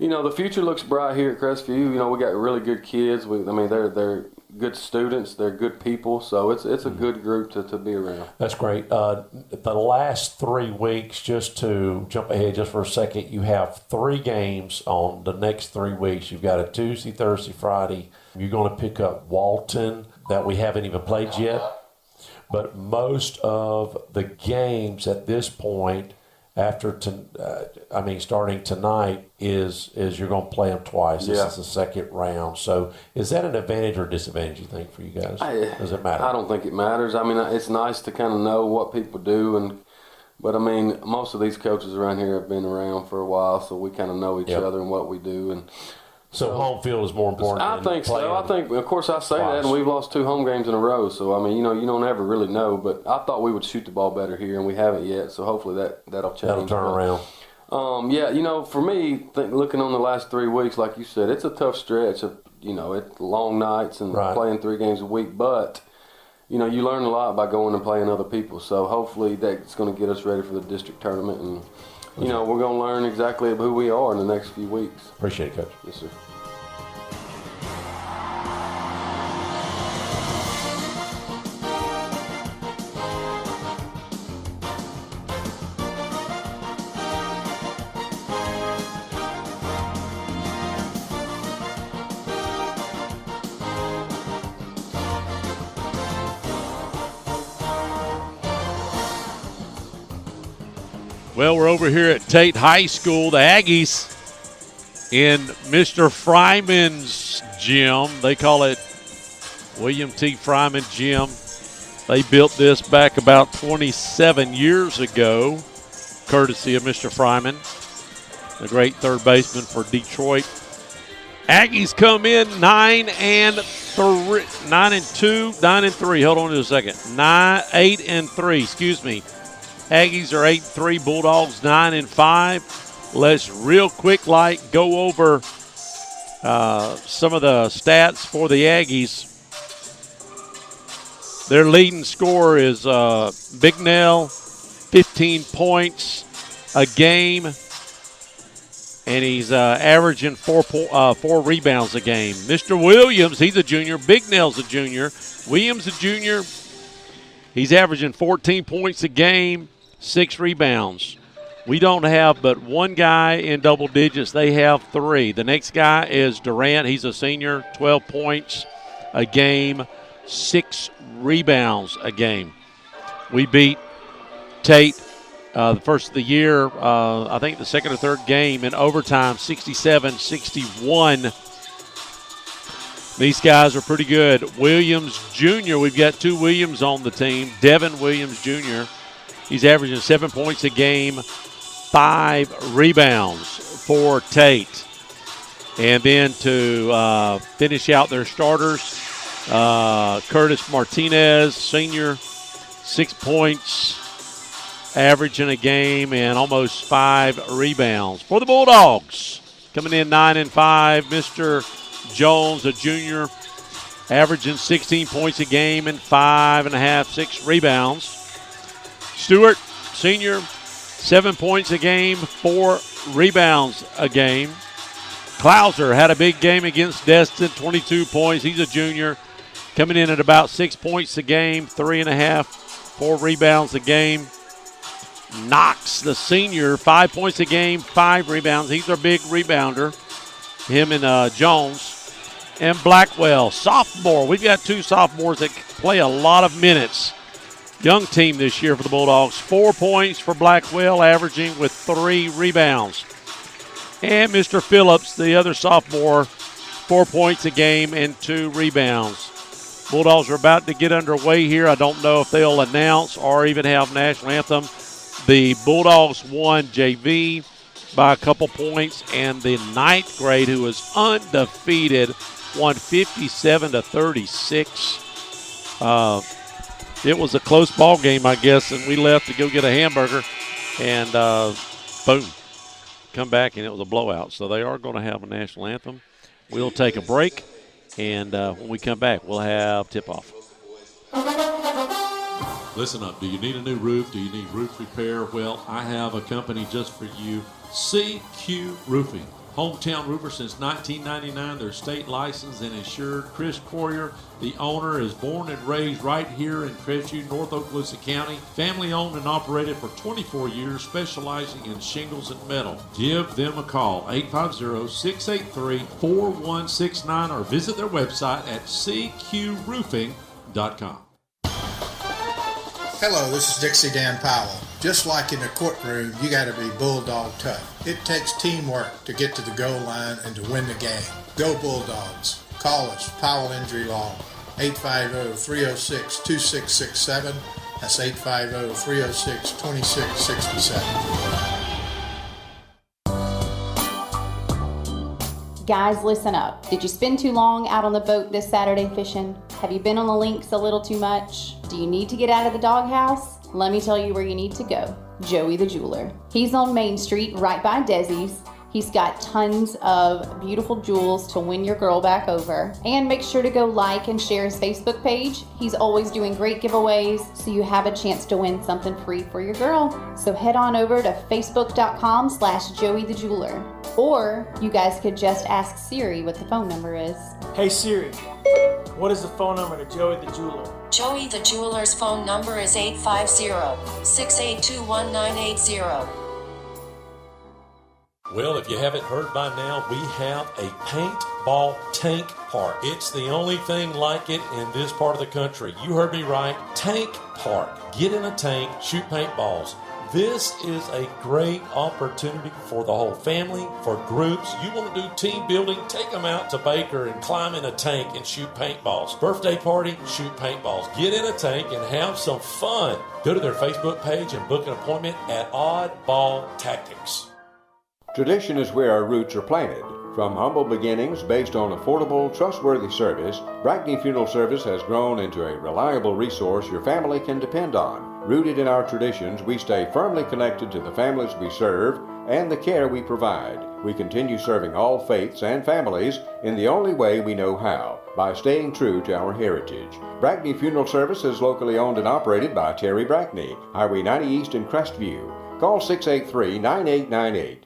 you know, the future looks bright here at Crestview. You know, we got really good kids. They're good students. They're good people. So it's a good group to be around. That's great. The last 3 weeks, just to jump ahead just for a second, you have 3 games on the next 3 weeks. You've got a Tuesday, Thursday, Friday. You're going to pick up Walton, that we haven't even played yet. But most of the games at this point, starting tonight, is you're going to play them twice. This is the second round. So is that an advantage or disadvantage, you think, for you guys? Does it matter? I don't think it matters. I mean, it's nice to kind of know what people do. But, I mean, most of these coaches around here have been around for a while, so we kind of know each other and what we do. So home field is more important. I think so. I think, of course, I say that, and we've lost 2 home games in a row. So I mean, you know, you don't ever really know. But I thought we would shoot the ball better here, and we haven't yet. So hopefully that'll change. That'll turn around. Yeah, you know, for me, looking on the last 3 weeks, like you said, it's a tough stretch of, you know, it's long nights and playing 3 games a week. But you know, you learn a lot by going and playing other people. So hopefully that's going to get us ready for the district tournament, and you know, we're going to learn exactly who we are in the next few weeks. Appreciate it, Coach. Yes, sir. Well, we're over here at Tate High School. The Aggies in Mr. Fryman's gym. They call it William T. Fryman Gym. They built this back about 27 years ago, courtesy of Mr. Fryman, the great third baseman for Detroit. Aggies come in 9-3. Hold on just a second. 8-3. Excuse me. Aggies are 8-3. Bulldogs 9-5. Let's real quick go over some of the stats for the Aggies. Their leading scorer is Bignell, 15 points a game, and he's averaging 4 rebounds a game. Mr. Williams, he's a junior. Bignell's a junior. Williams a junior. He's averaging 14 points a game, 6 rebounds. We don't have but one guy in double digits. They have 3. The next guy is Durant. He's a senior, 12 points a game, 6 rebounds a game. We beat Tate the first of the year, I think the second or third game in overtime, 67-61. These guys are pretty good. Williams Jr., we've got 2 Williams on the team. Devin Williams Jr., he's averaging 7 points a game, 5 rebounds for Tate. And then to finish out their starters, Curtis Martinez, senior, 6 points, averaging a game and almost 5 rebounds. For the Bulldogs, coming in 9-5, Mr. Jones, a junior, averaging 16 points a game and 6 rebounds. Stewart, senior, 7 points a game, 4 rebounds a game. Klauser had a big game against Destin, 22 points. He's a junior, coming in at about 6 points a game, 4 rebounds a game. Knox, the senior, 5 points a game, 5 rebounds. He's our big rebounder, him and Jones. and Blackwell, sophomore. We've got two sophomores that play a lot of minutes. Young team this year for the Bulldogs. 4 points for Blackwell, averaging with 3 rebounds. And Mr. Phillips, the other sophomore, 4 points a game and 2 rebounds. Bulldogs are about to get underway here. I don't know if they'll announce or even have national anthem. The Bulldogs won JV by a couple points, and the 9th grade, who was undefeated, won 57-36. It was a close ball game, I guess, and we left to go get a hamburger, and boom, come back, and it was a blowout. So they are going to have a national anthem. We'll take a break, and when we come back, we'll have tip-off. Listen up. Do you need a new roof? Do you need roof repair? Well, I have a company just for you, CQ Roofing. Hometown roofer since 1999. They're state licensed and insured. Chris Courier, the owner, is born and raised right here in Crestview, North Okaloosa County. Family owned and operated for 24 years, specializing in shingles and metal. Give them a call, 850-683-4169, or visit their website at cqroofing.com. Hello, this is Dixie Dan Powell. Just like in the courtroom, you got to be bulldog tough. It takes teamwork to get to the goal line and to win the game. Go Bulldogs. Call us, Powell Injury Law, 850-306-2667. That's 850-306-2667. Guys, listen up. Did you spend too long out on the boat this Saturday fishing? Have you been on the links a little too much? Do you need to get out of the doghouse? Let me tell you where you need to go. Joey the Jeweler. He's on Main Street right by Desi's. He's got tons of beautiful jewels to win your girl back over. And make sure to go like and share his Facebook page. He's always doing great giveaways, so you have a chance to win something free for your girl. So head on over to facebook.com/Joey the Jeweler. Or you guys could just ask Siri what the phone number is. Hey Siri, what is the phone number to Joey the Jeweler? Joey the Jeweler's phone number is 850-682-1980. Well, if you haven't heard by now, we have a paintball tank park. It's the only thing like it in this part of the country. You heard me right. Tank park. Get in a tank, shoot paintballs. This is a great opportunity for the whole family, for groups. You want to do team building, take them out to Baker and climb in a tank and shoot paintballs. Birthday party, shoot paintballs. Get in a tank and have some fun. Go to their Facebook page and book an appointment at Oddball Tactics. Tradition is where our roots are planted. From humble beginnings based on affordable, trustworthy service, Brackney Funeral Service has grown into a reliable resource your family can depend on. Rooted in our traditions, we stay firmly connected to the families we serve and the care we provide. We continue serving all faiths and families in the only way we know how, by staying true to our heritage. Brackney Funeral Service is locally owned and operated by Terry Brackney, Highway 90 East in Crestview. Call 683-9898.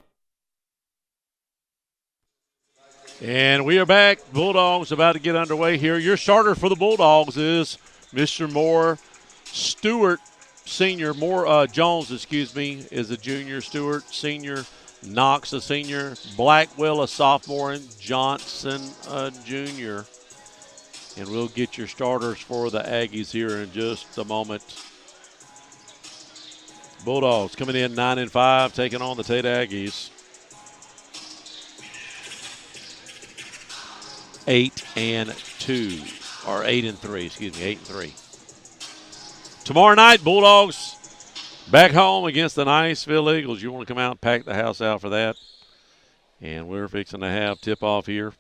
And we are back. Bulldogs about to get underway here. Your starter for the Bulldogs is Mr. Moore Stewart, senior. Jones, is a junior. Stewart, senior. Knox, a senior. Blackwell, a sophomore. And Johnson, a junior. And we'll get your starters for the Aggies here in just a moment. Bulldogs coming in 9-5, taking on the Tate Aggies. 8-2, or 8-3, 8-3. Tomorrow night, Bulldogs back home against the Niceville Eagles. You want to come out and pack the house out for that. And we're fixing to have tip-off here.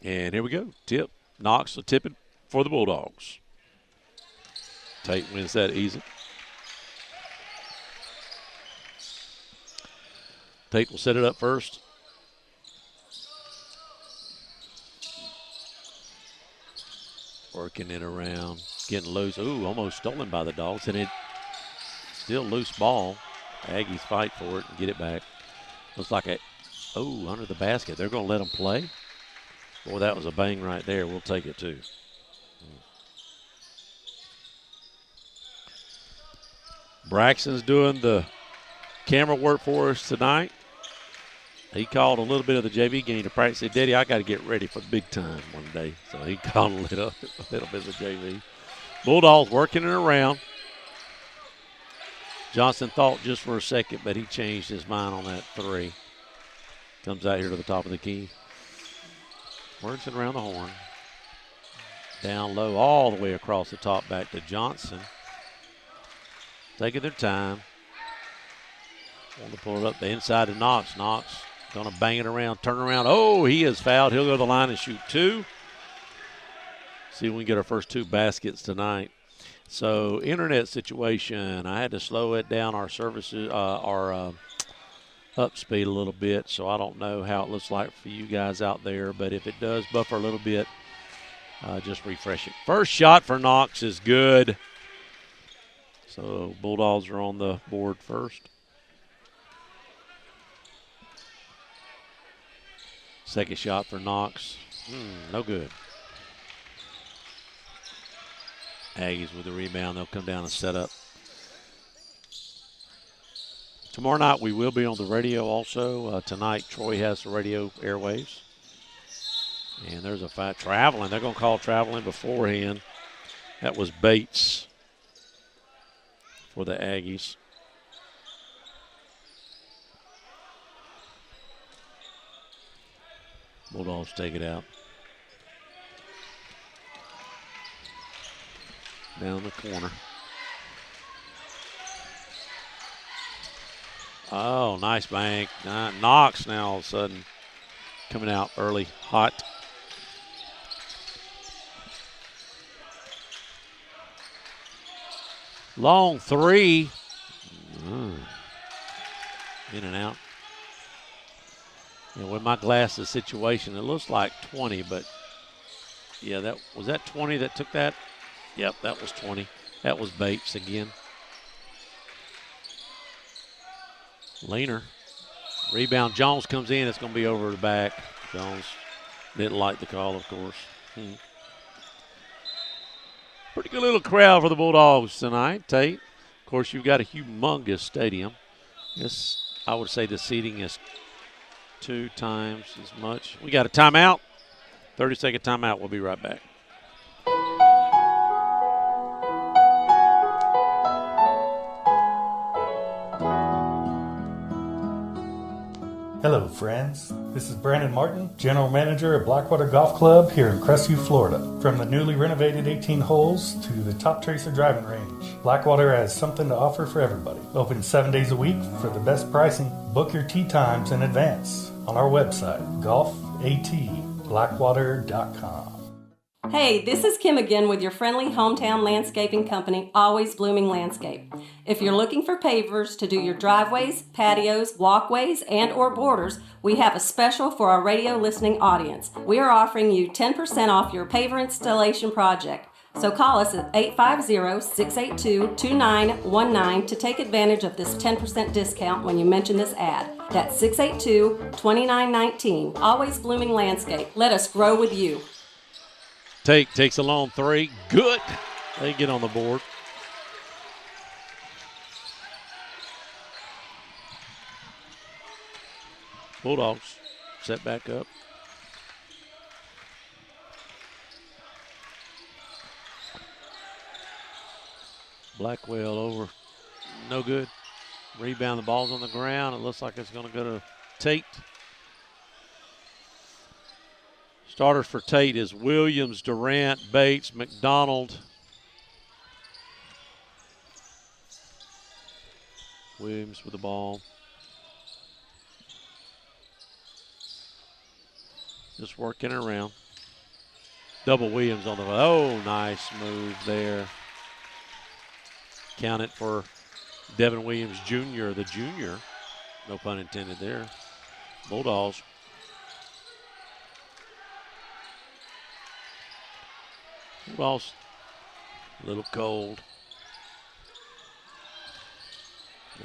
And here we go. Tip. Knox a tipping for the Bulldogs. Tate wins that easy. Tate will set it up first. Working it around, getting loose. Ooh, almost stolen by the Dogs. And it still loose ball. Aggies fight for it and get it back. Looks like under the basket. They're going to let them play. Boy, that was a bang right there. We'll take it too. Braxton's doing the camera work for us tonight. He called a little bit of the JV game to practice. He said, Daddy, I got to get ready for big time one day. So he called a little bit of the JV. Bulldogs working it around. Johnson thought just for a second, but he changed his mind on that three. Comes out here to the top of the key. Works it around the horn. Down low all the way across the top back to Johnson. Taking their time. Want to pull it up the inside to Knox. Knox going to bang it around, turn around. Oh, he is fouled. He'll go to the line and shoot two. See if we can get our first 2 baskets tonight. So, internet situation. I had to slow it down, our services, our up speed a little bit. So, I don't know how it looks like for you guys out there. But if it does buffer a little bit, just refresh it. First shot for Knox is good. So, Bulldogs are on the board first. Second shot for Knox. No good. Aggies with the rebound. They'll come down and set up. Tomorrow night we will be on the radio also. Tonight Troy has the radio airwaves. And there's a fight. Traveling. They're going to call traveling beforehand. That was Bates for the Aggies. Bulldogs take it out. Down the corner. Oh, nice bank. Knox now all of a sudden coming out early, hot. Long three. In and out. With my glasses situation, it looks like 20, but yeah, was that 20 that took that? Yep, that was 20. That was Bates again. Leaner. Rebound. Jones comes in. It's going to be over the back. Jones didn't like the call, of course. Pretty good little crowd for the Bulldogs tonight, Tate. Of course, you've got a humongous stadium. Yes, I would say the seating is 2 times as much. We got a timeout. 30-second timeout. We'll be right back. Hello, friends. This is Brandon Martin, General Manager at Blackwater Golf Club here in Crestview, Florida. From the newly renovated 18 holes to the Top Tracer driving range, Blackwater has something to offer for everybody. Open 7 days a week for the best pricing. Book your tee times in advance on our website, golfatblackwater.com. Hey, this is Kim again with your friendly hometown landscaping company, Always Blooming Landscape. If you're looking for pavers to do your driveways, patios, walkways, and or borders, we have a special for our radio listening audience. We are offering you 10% off your paver installation project. So call us at 850-682-2919 to take advantage of this 10% discount when you mention this ad. That's 682-2919. Always Blooming Landscape. Let us grow with you. Tate takes a long three. Good. They get on the board. Bulldogs set back up. Blackwell over. No good. Rebound. The ball's on the ground. It looks like it's going to go to Tate. Starters for Tate is Williams, Durant, Bates, McDonald. Williams with the ball. Just working around. Double Williams on the, oh, nice move there. Count it for Devin Williams Jr., the junior. No pun intended there. Bulldogs. Bulldogs a little cold.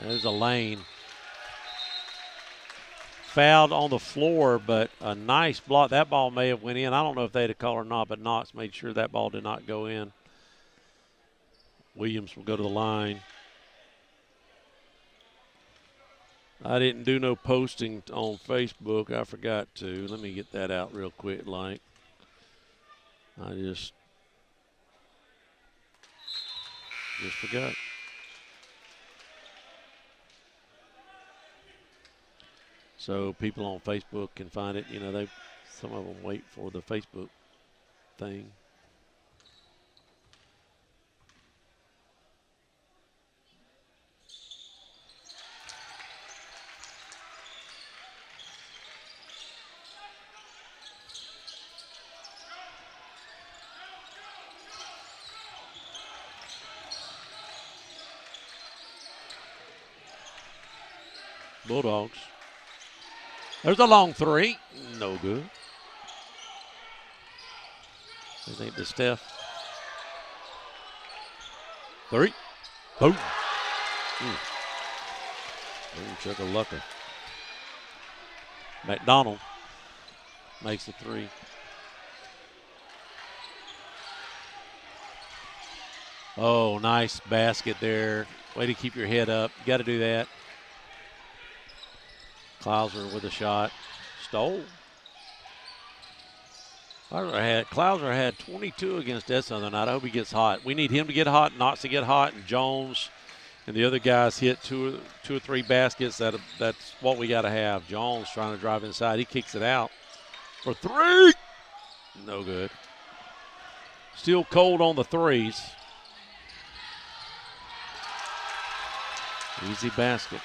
There's a lane. Fouled on the floor, but a nice block. That ball may have went in. I don't know if they had a call or not, but Knox made sure that ball did not go in. Williams will go to the line. I didn't do no posting on Facebook. I forgot to. Let me get that out real quick, like. I just forgot. So people on Facebook can find it. You know, some of them wait for the Facebook thing. Bulldogs. There's a long three. No good. I think to Steph. Three. Boom. Chugga-lucka. McDonald makes the three. Oh, nice basket there. Way to keep your head up. You got to do that. Clouser with a shot. Stole. Clouser had 22 against us the other night. I hope he gets hot. We need him to get hot, Knox to get hot, and Jones and the other guys hit two or three baskets. That's what we got to have. Jones trying to drive inside. He kicks it out for three. No good. Still cold on the threes. Easy basket.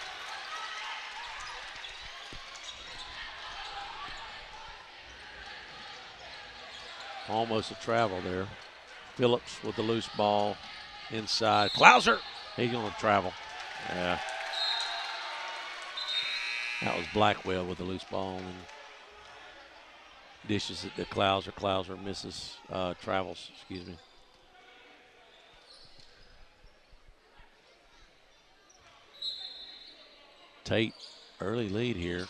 Almost a travel there. Phillips with the loose ball inside. Clouser, he's going to travel. Yeah. That was Blackwell with the loose ball and dishes it to Clouser. Clouser misses, travels, excuse me. Tate, early lead here.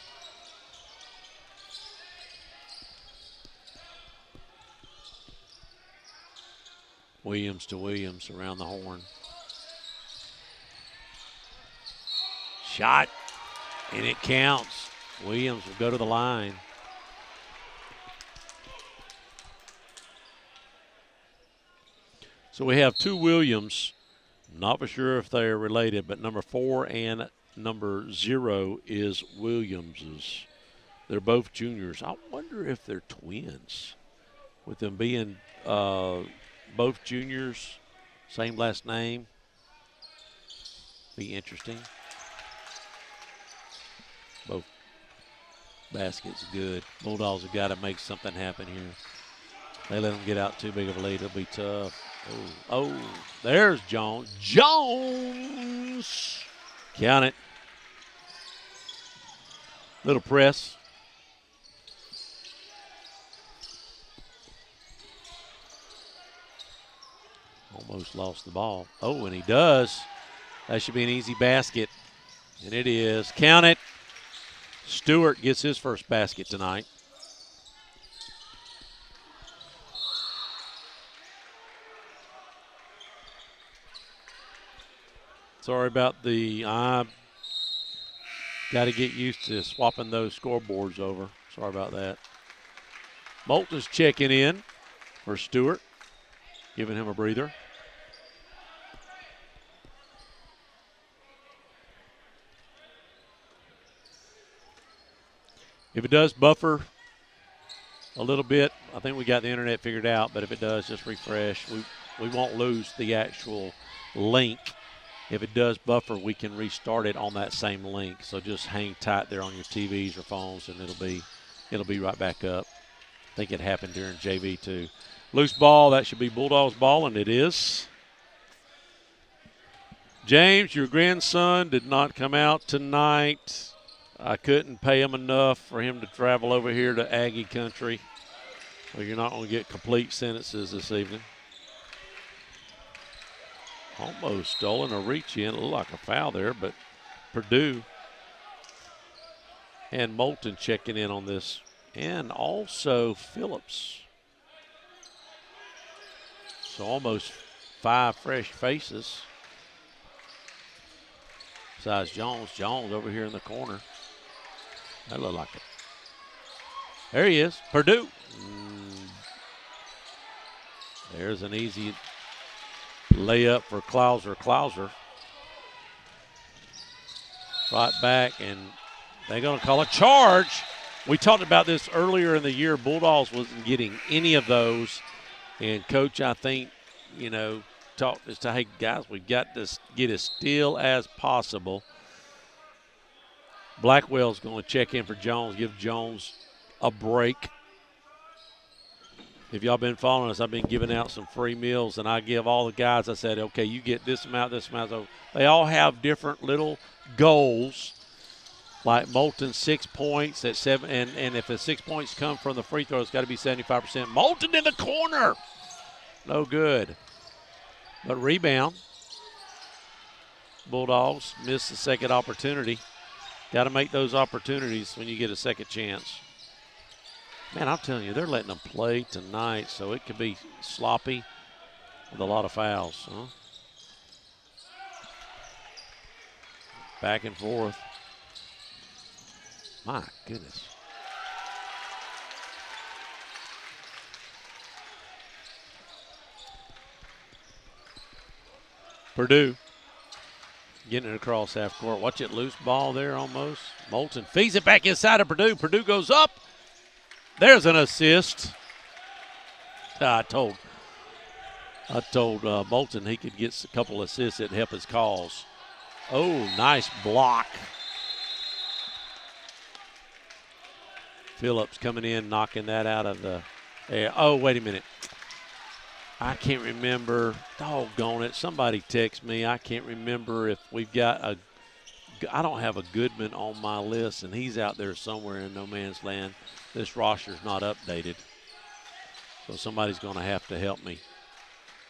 Williams to Williams around the horn. Shot, and it counts. Williams will go to the line. So we have two Williams. Not for sure if they're related, but number 4 and number 0 is Williams's. They're both juniors. I wonder if they're twins. With them being both juniors, same last name. Be interesting. Both baskets good. Bulldogs have got to make something happen here. They let them get out too big of a lead. It'll be tough. Oh, there's Jones. Jones! Count it. Little press. Almost lost the ball. Oh, and he does. That should be an easy basket. And it is. Count it. Stewart gets his first basket tonight. Sorry about the, I got to get used to swapping those scoreboards over. Sorry about that. Moulton's checking in for Stewart, giving him a breather. If it does buffer a little bit, I think we got the internet figured out, but if it does, just refresh. We won't lose the actual link. If it does buffer, we can restart it on that same link. So just hang tight there on your TVs or phones, and it'll be right back up. I think it happened during JV too. Loose ball, that should be Bulldogs ball, and it is. James, your grandson did not come out tonight. I couldn't pay him enough for him to travel over here to Aggie country. So you're not going to get complete sentences this evening. Almost stolen a reach in. It looked like a foul there, but Purdue and Moulton checking in on this. And also Phillips. So almost 5 fresh faces. Besides Jones. Jones over here in the corner. That looked like it. There he is. Purdue. There's an easy layup for Klauser. Klauser. Right back, and they're going to call a charge. We talked about this earlier in the year. Bulldogs wasn't getting any of those. And Coach, I think, talked us to, hey, guys, we've got to get as still as possible. Blackwell's going to check in for Jones, give Jones a break. If y'all been following us, I've been giving out some free meals, and I give all the guys, I said, okay, you get this amount, this amount. So they all have different little goals, like Moulton 6 points at 7, and if the 6 points come from the free throw, it's got to be 75%. Moulton in the corner. No good. But rebound. Bulldogs miss the second opportunity. Got to make those opportunities when you get a second chance. Man, I'm telling you, they're letting them play tonight, so it could be sloppy with a lot of fouls. Huh? Back and forth. My goodness. Purdue getting it across half court. Watch it, loose ball there almost. Moulton feeds it back inside of Purdue. Purdue goes up. There's an assist. I told Moulton he could get a couple assists that help his cause. Oh, nice block. Phillips coming in, knocking that out of the air. Oh, wait a minute. I can't remember. Doggone it. Somebody text me. I can't remember if we've got I don't have a Goodman on my list, and he's out there somewhere in no man's land. This roster's not updated. So somebody's going to have to help me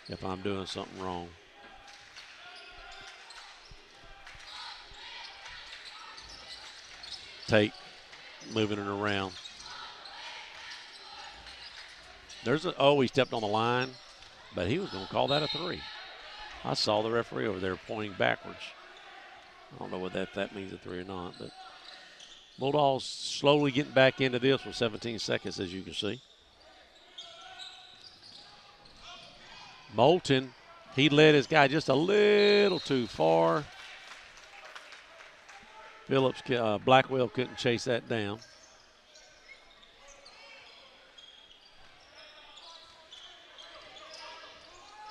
if I'm doing something wrong. Tate moving it around. He stepped on the line, but he was going to call that a three. I saw the referee over there pointing backwards. I don't know what that means, a three or not, but Bulldogs slowly getting back into this with 17 seconds, as you can see. Moulton, he led his guy just a little too far. Phillips, Blackwell couldn't chase that down.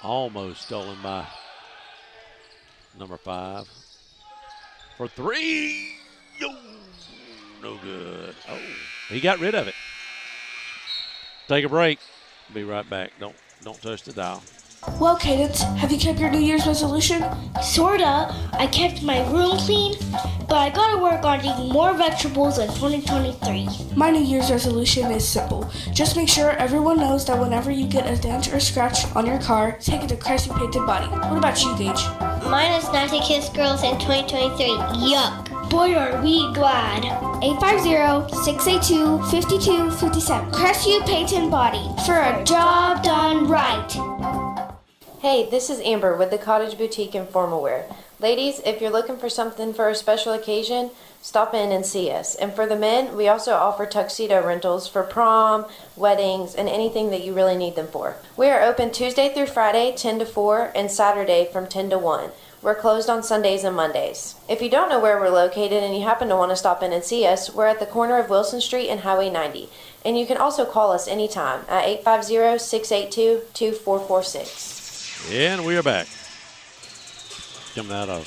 Almost stolen by number 5. For 3. No good. Oh, he got rid of it. Take a break. Be right back. Don't touch the dial. Well, Cadence, have you kept your New Year's resolution? Sorta. I kept my room clean, but I gotta work on eating more vegetables in 2023. My New Year's resolution is simple. Just make sure everyone knows that whenever you get a dent or scratch on your car, take it to Crestview Painted Body. What about you, Gage? Mine is not to kiss girls in 2023. Yuck. Boy, are we glad. 850-682-5257. Crestview Painted Body for a job done right. Hey, this is Amber with the Cottage Boutique in Formal Wear. Ladies, if you're looking for something for a special occasion, stop in and see us. And for the men, we also offer tuxedo rentals for prom, weddings, and anything that you really need them for. We are open Tuesday through Friday, 10 to 4, and Saturday from 10 to 1. We're closed on Sundays and Mondays. If you don't know where we're located and you happen to want to stop in and see us, we're at the corner of Wilson Street and Highway 90. And you can also call us anytime at 850-682-2446. And we are back. Coming out of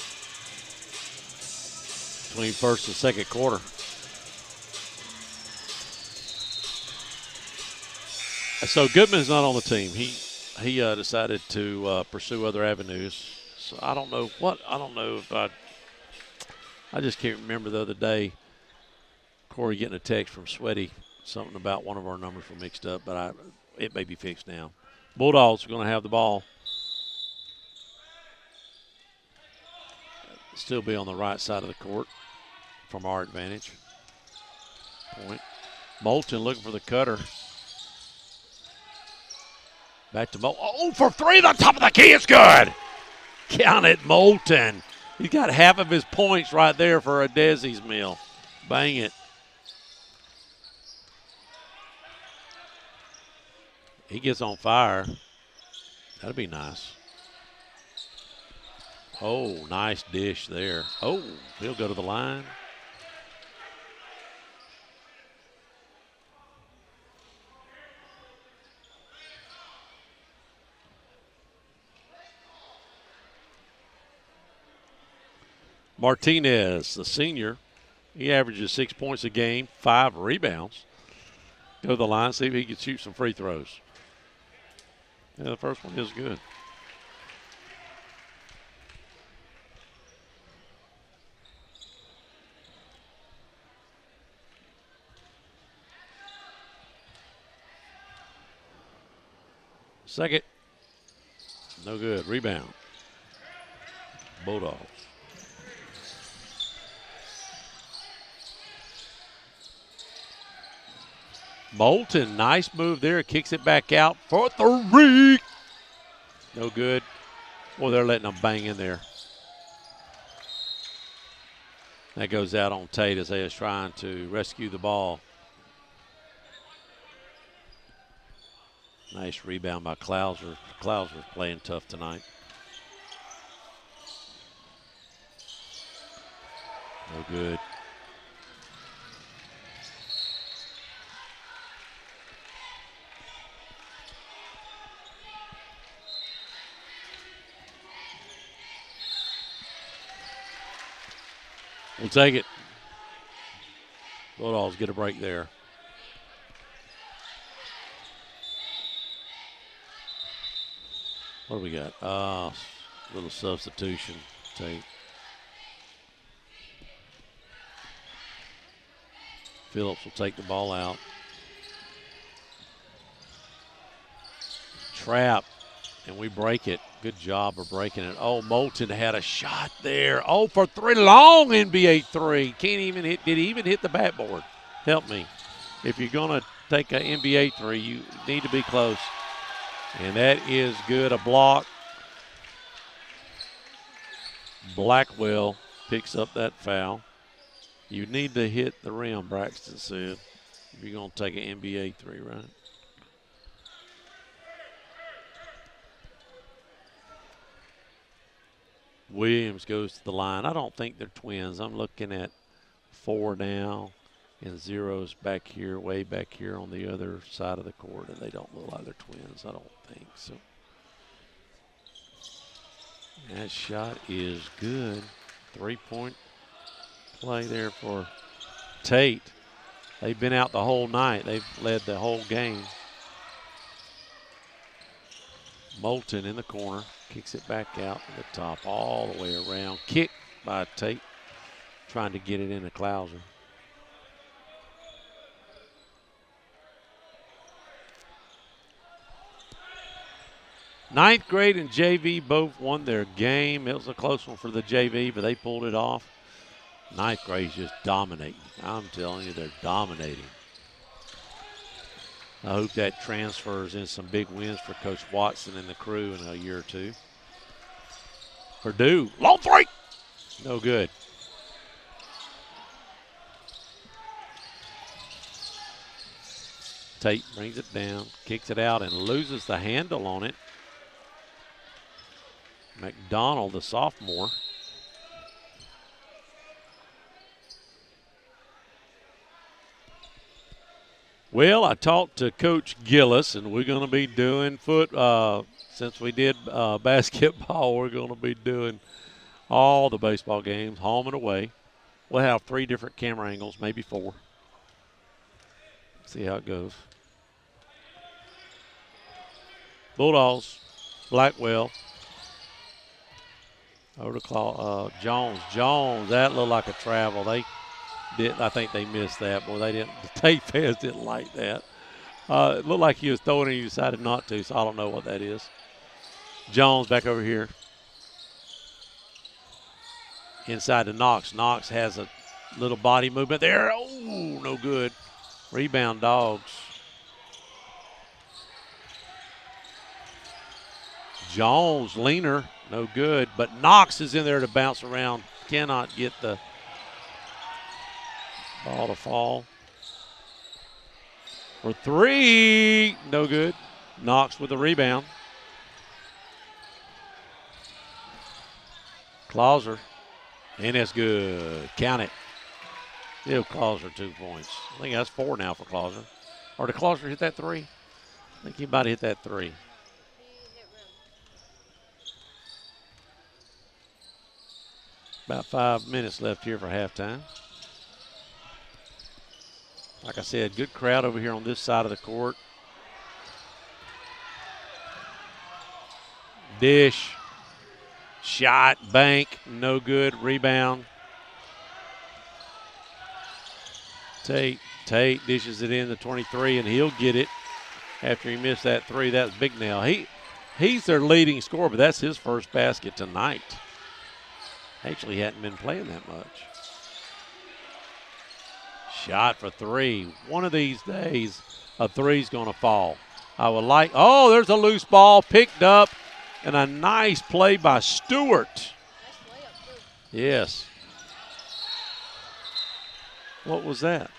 between first and second quarter. So Goodman's not on the team. He decided to pursue other avenues. So I don't know if I just can't remember the other day, Corey getting a text from Sweaty, something about one of our numbers were mixed up, but it may be fixed now. Bulldogs are going to have the ball. Still be on the right side of the court from our advantage. Point. Moulton looking for the cutter. Back to Moulton. Oh, for 3, the top of the key is good. Count it, Moulton. He's got half of his points right there for a Desi's meal. Bang it. He gets on fire. That'd be nice. Oh, nice dish there. Oh, he'll go to the line. Martinez, the senior, he averages 6 points a game, 5 rebounds. Go to the line, see if he can shoot some free throws. Yeah, the first one is good. Second, no good. Rebound. Bulldogs. Moulton, nice move there. Kicks it back out for 3. No good. Well, they're letting them bang in there. That goes out on Tate as they is trying to rescue the ball. Nice rebound by Klauser. Klauser's playing tough tonight. No good. We'll take it. Bulldogs get a break there. What do we got? Little substitution. Tate. Phillips will take the ball out. Trap, and we break it. Good job of breaking it. Oh, Moulton had a shot there. Oh, for 3, long NBA 3. Can't even hit. Did he even hit the backboard? Help me. If you're going to take an NBA 3, you need to be close. And that is good. A block. Blackwell picks up that foul. You need to hit the rim, Braxton said, if you're going to take an NBA 3, right? Williams goes to the line. I don't think they're twins. I'm looking at 4 now and 0's back here, way back here on the other side of the court, and they don't look like they're twins. I don't think so. That shot is good. 3-point play there for Tate. They've been out the whole night. They've led the whole game. Moulton in the corner. Kicks it back out to the top, all the way around. Kick by Tate, trying to get it into Klauser. Ninth grade and JV both won their game. It was a close one for the JV, but they pulled it off. Ninth grade's just dominating. I'm telling you, they're dominating. I hope that transfers in some big wins for Coach Watson and the crew in a year or two. Purdue, long 3. No good. Tate brings it down, kicks it out, and loses the handle on it. McDonald, the sophomore. Well, I talked to Coach Gillis, and we're going to be doing since we did basketball, we're going to be doing all the baseball games, home and away. We'll have 3 different camera angles, maybe 4. See how it goes. Bulldogs, Blackwell. Over to Jones. Jones, that looked like a travel. I think they missed that. Boy, they didn't. The Tate fans didn't like that. It looked like he was throwing it and he decided not to, so I don't know what that is. Jones back over here. Inside to Knox. Knox has a little body movement there. Oh, no good. Rebound, Dogs. Jones, leaner, no good. But Knox is in there to bounce around. Cannot get the ball to fall. For three, no good. Knox with the rebound. Clauser, and that's good. Count it. Give Clauser 2 points. I think that's 4 now for Clauser. Or did Clauser hit that three? I think he might have hit that three. About 5 minutes left here for halftime. Like I said, good crowd over here on this side of the court. Dish. Shot, bank, no good. Rebound. Tate dishes it in to 23, and he'll get it after he missed that three. That's big now. He's their leading scorer, but that's his first basket tonight. Actually hadn't been playing that much. Shot for three. One of these days, a three's going to fall. I would like, oh, there's a loose ball picked up, and a nice play by Stewart. Yes. What was that?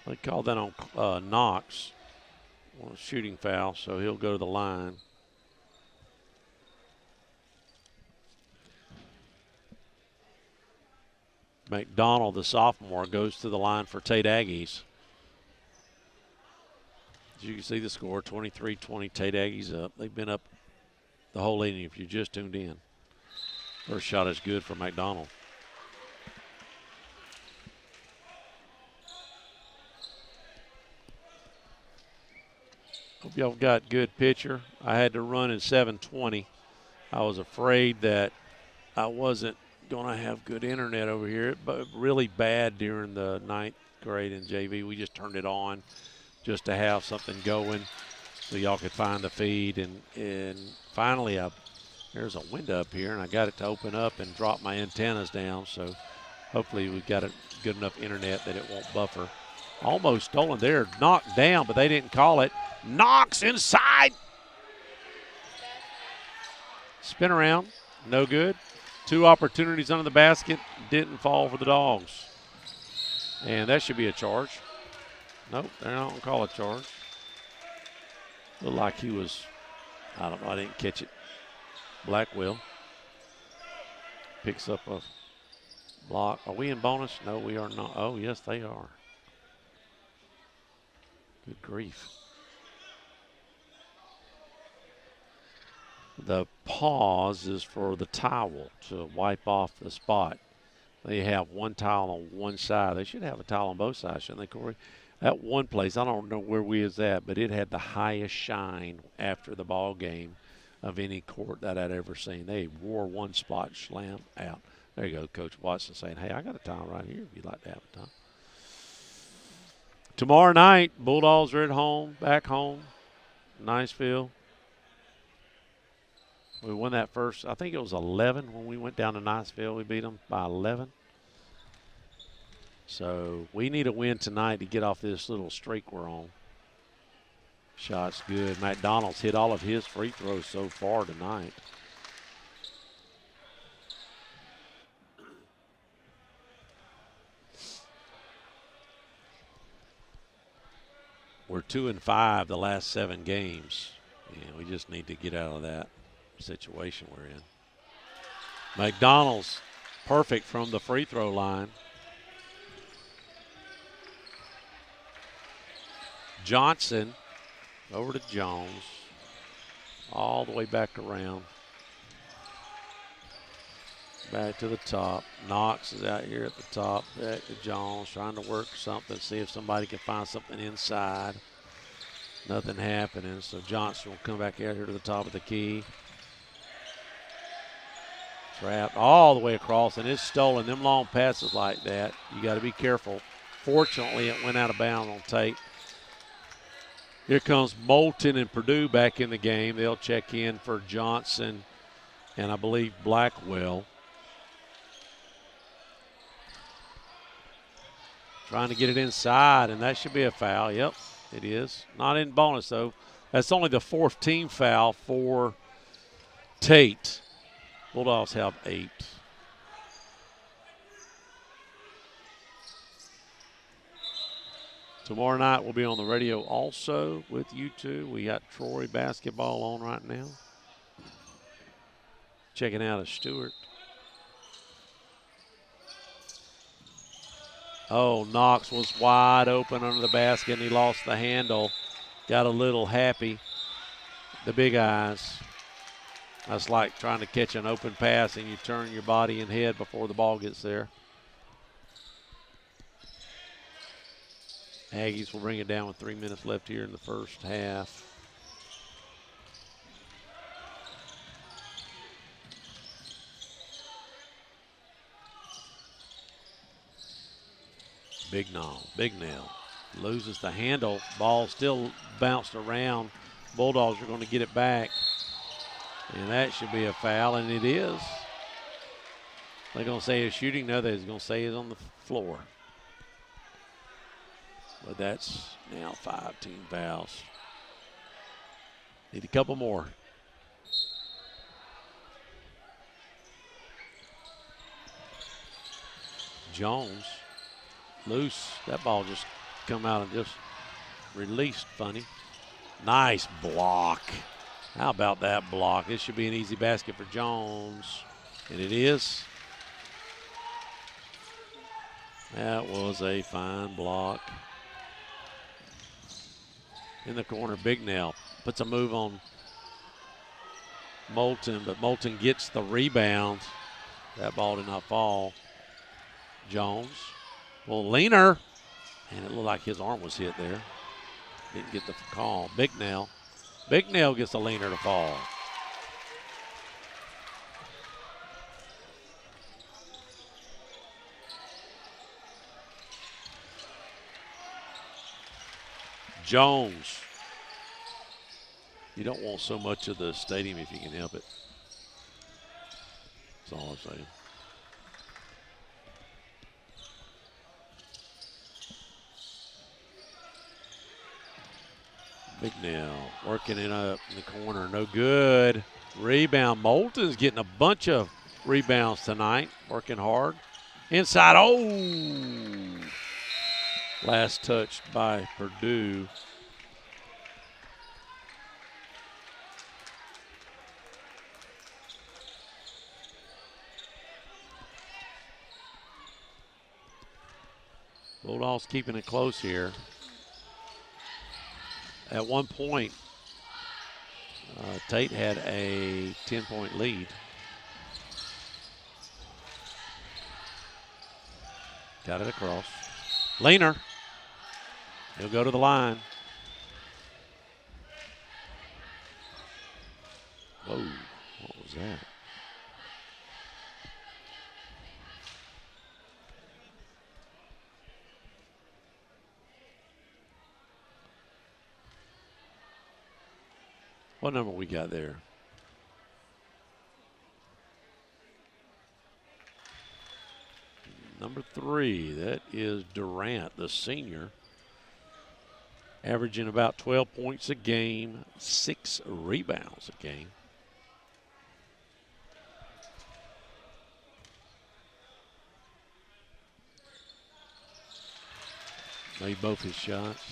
They called that on Knox. On a shooting foul, so he'll go to the line. McDonald, the sophomore, goes to the line for Tate Aggies. As you can see the score, 23-20, Tate Aggies up. They've been up the whole inning if you just tuned in. First shot is good for McDonald. Hope y'all got good picture. I had to run in 720. I was afraid that I wasn't going to have good internet over here, but really bad during the 9th grade in JV. We just turned it on just to have something going so y'all could find the feed. And finally, there's a window up here, and I got it to open up and drop my antennas down. So hopefully we've got a good enough internet that it won't buffer. Almost stolen there, knocked down, but they didn't call it. Knox inside. Spin around, no good. 2 opportunities under the basket, didn't fall for the Dogs. And that should be a charge. Nope, they're not going to call a charge. Looked like he was, I don't know, I didn't catch it. Blackwell picks up a block. Are we in bonus? No, we are not. Oh, yes, they are. Good grief. The pause is for the towel to wipe off the spot. They have one towel on one side. They should have a towel on both sides, shouldn't they, Corey? That one place, I don't know where we is at, but it had the highest shine after the ball game of any court that I'd ever seen. They wore one spot, slam out. There you go, Coach Watson saying, hey, I got a towel right here if you'd like to have a towel. Tomorrow night, Bulldogs are at home, back home, Niceville. We won that first, I think it was 11 when we went down to Niceville. We beat them by 11. So we need a win tonight to get off this little streak we're on. Shot's good. McDonald's hit all of his free throws so far tonight. We're 2-5 the last 7 games. Yeah, we just need to get out of that situation we're in. McDonald's perfect from the free throw line. Johnson over to Jones. All the way back around. Back to the top. Knox is out here at the top. Back to Jones, trying to work something, see if somebody can find something inside. Nothing happening, so Johnson will come back out here to the top of the key. Trapped all the way across, and it's stolen. Them long passes like that, you got to be careful. Fortunately, it went out of bounds on Tate. Here comes Moulton and Purdue back in the game. They'll check in for Johnson and I believe Blackwell. Trying to get it inside, and that should be a foul. Yep, it is. Not in bonus, though. That's only the 4th team foul for Tate. Bulldogs have 8. Tomorrow night we'll be on the radio also with you two. We got Troy basketball on right now. Checking out a Stewart. Oh, Knox was wide open under the basket, and he lost the handle. Got a little happy. The big eyes. That's like trying to catch an open pass, and you turn your body and head before the ball gets there. Aggies will bring it down with 3 minutes left here in the first half. Big nail. Loses the handle. Ball still bounced around. Bulldogs are going to get it back. And that should be a foul, and it is. They're going to say he's shooting. No, they're going to say he's on the floor. But that's now 5 team fouls. Need a couple more. Jones. Loose. That ball just come out and just released funny. Nice block. How about that block? This should be an easy basket for Jones. And it is. That was a fine block. In the corner, Big Nail puts a move on Moulton, but Moulton gets the rebound. That ball did not fall. Jones. Well, leaner, and it looked like his arm was hit there. Didn't get the call. Big Nail gets the leaner to fall. Jones. You don't want so much of the stadium if you can help it. That's all I'm saying. Big Nail working it up in the corner. No good. Rebound. Moulton's getting a bunch of rebounds tonight. Working hard. Inside. Oh! Last touch by Purdue. Bulldogs keeping it close here. At one point, Tate had a 10-point lead. Got it across. Leaner. He'll go to the line. Whoa, what was that? What number we got there? Number 3, that is Durant, the senior. Averaging about 12 points a game, 6 rebounds a game. Made both his shots.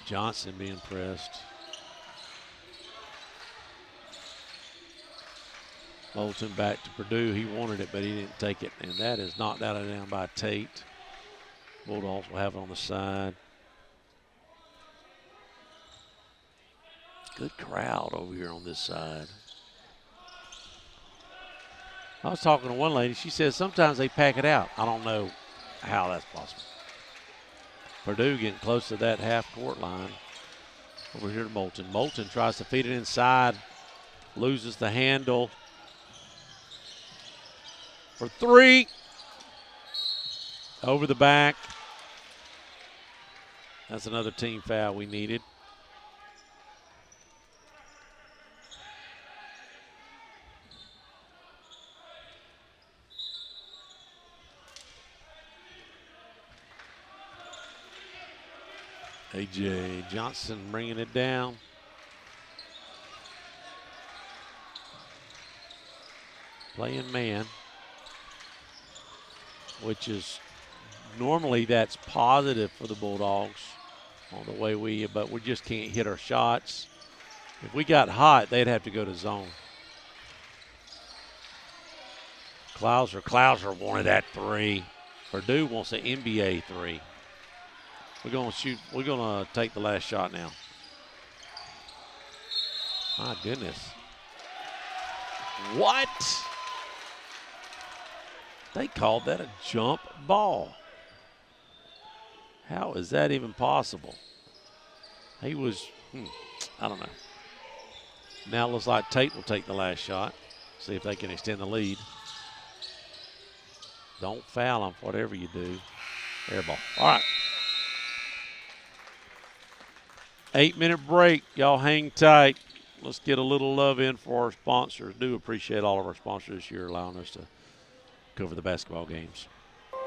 Johnson being pressed. Moulton back to Purdue. He wanted it, but he didn't take it. And that is knocked out of down by Tate. Bulldogs will have it on the side. Good crowd over here on this side. I was talking to one lady. She says sometimes they pack it out. I don't know how that's possible. Purdue getting close to that half-court line. Over here to Moulton. Moulton tries to feed it inside. Loses the handle. For 3. Over the back. That's another team foul we needed. A.J. Johnson bringing it down. Playing man, which is normally that's positive for the Bulldogs on the way but we just can't hit our shots. If we got hot, they'd have to go to zone. Clouser wanted that three. Purdue wants an NBA three. We're gonna take the last shot now. My goodness. What? They called that a jump ball. How is that even possible? He was, I don't know. Now it looks like Tate will take the last shot. See if they can extend the lead. Don't foul him, whatever you do. Air ball. All right. 8-minute break. Y'all hang tight. Let's get a little love in for our sponsors. Do appreciate all of our sponsors this year allowing us to cover the basketball games.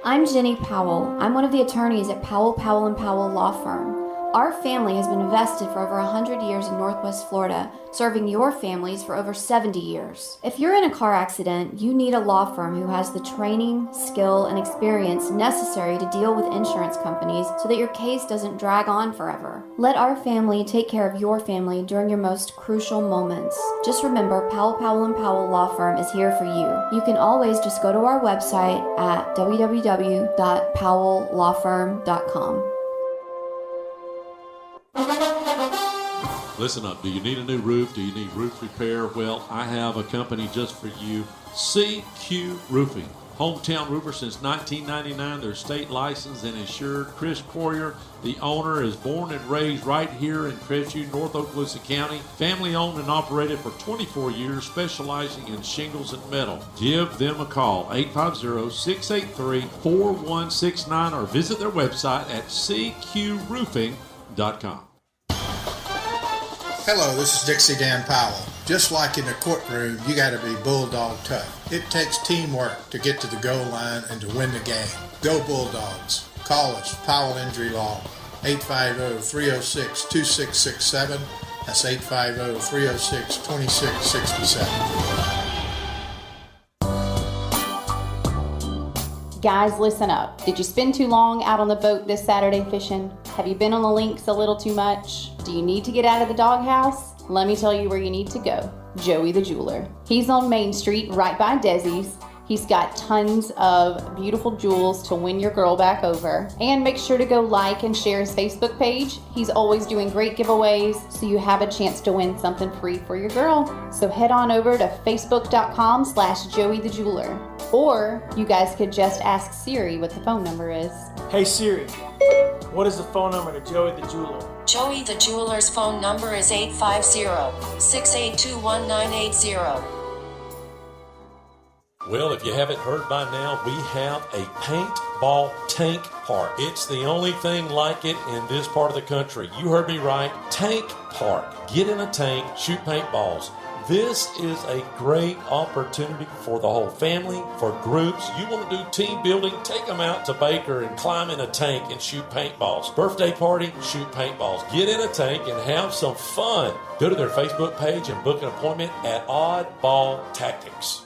I'm Jenny Powell. I'm one of the attorneys at Powell, Powell & Powell Law Firm. Our family has been invested for over 100 years in Northwest Florida, serving your families for over 70 years. If you're in a car accident, you need a law firm who has the training, skill, and experience necessary to deal with insurance companies so that your case doesn't drag on forever. Let our family take care of your family during your most crucial moments. Just remember, Powell, Powell & Powell Law Firm is here for you. You can always just go to our website at www.powelllawfirm.com. Listen up. Do you need a new roof? Do you need roof repair? Well, I have a company just for you, CQ Roofing. Hometown roofer since 1999. They're state licensed and insured. Chris Poirier, the owner, is born and raised right here in Crestview, North Okaloosa County. Family owned and operated for 24 years, specializing in shingles and metal. Give them a call, 850-683-4169, or visit their website at cqroofing.com. Hello, this is Dixie Dan Powell. Just like in the courtroom, you got to be bulldog tough. It takes teamwork to get to the goal line and to win the game. Go Bulldogs. Call us, Powell Injury Law, 850-306-2667. That's 850-306-2667. Guys, listen up. Did you spend too long out on the boat this Saturday fishing? Have you been on the links a little too much? Do you need to get out of the doghouse? Let me tell you where you need to go. Joey the Jeweler. He's on Main Street right by Desi's. He's got tons of beautiful jewels to win your girl back over. And make sure to go like and share his Facebook page. He's always doing great giveaways, so you have a chance to win something free for your girl. So head on over to facebook.com/Joey the Jeweler. Or you guys could just ask Siri what the phone number is. Hey Siri, what is the phone number to Joey the Jeweler? Joey the Jeweler's phone number is 850-682-1980. Well, if you haven't heard by now, we have a paintball tank park. It's the only thing like it in this part of the country. You heard me right. Tank park. Get in a tank, shoot paintballs. This is a great opportunity for the whole family, for groups. You want to do team building, take them out to Baker and climb in a tank and shoot paintballs. Birthday party, shoot paintballs. Get in a tank and have some fun. Go to their Facebook page and book an appointment at Oddball Tactics.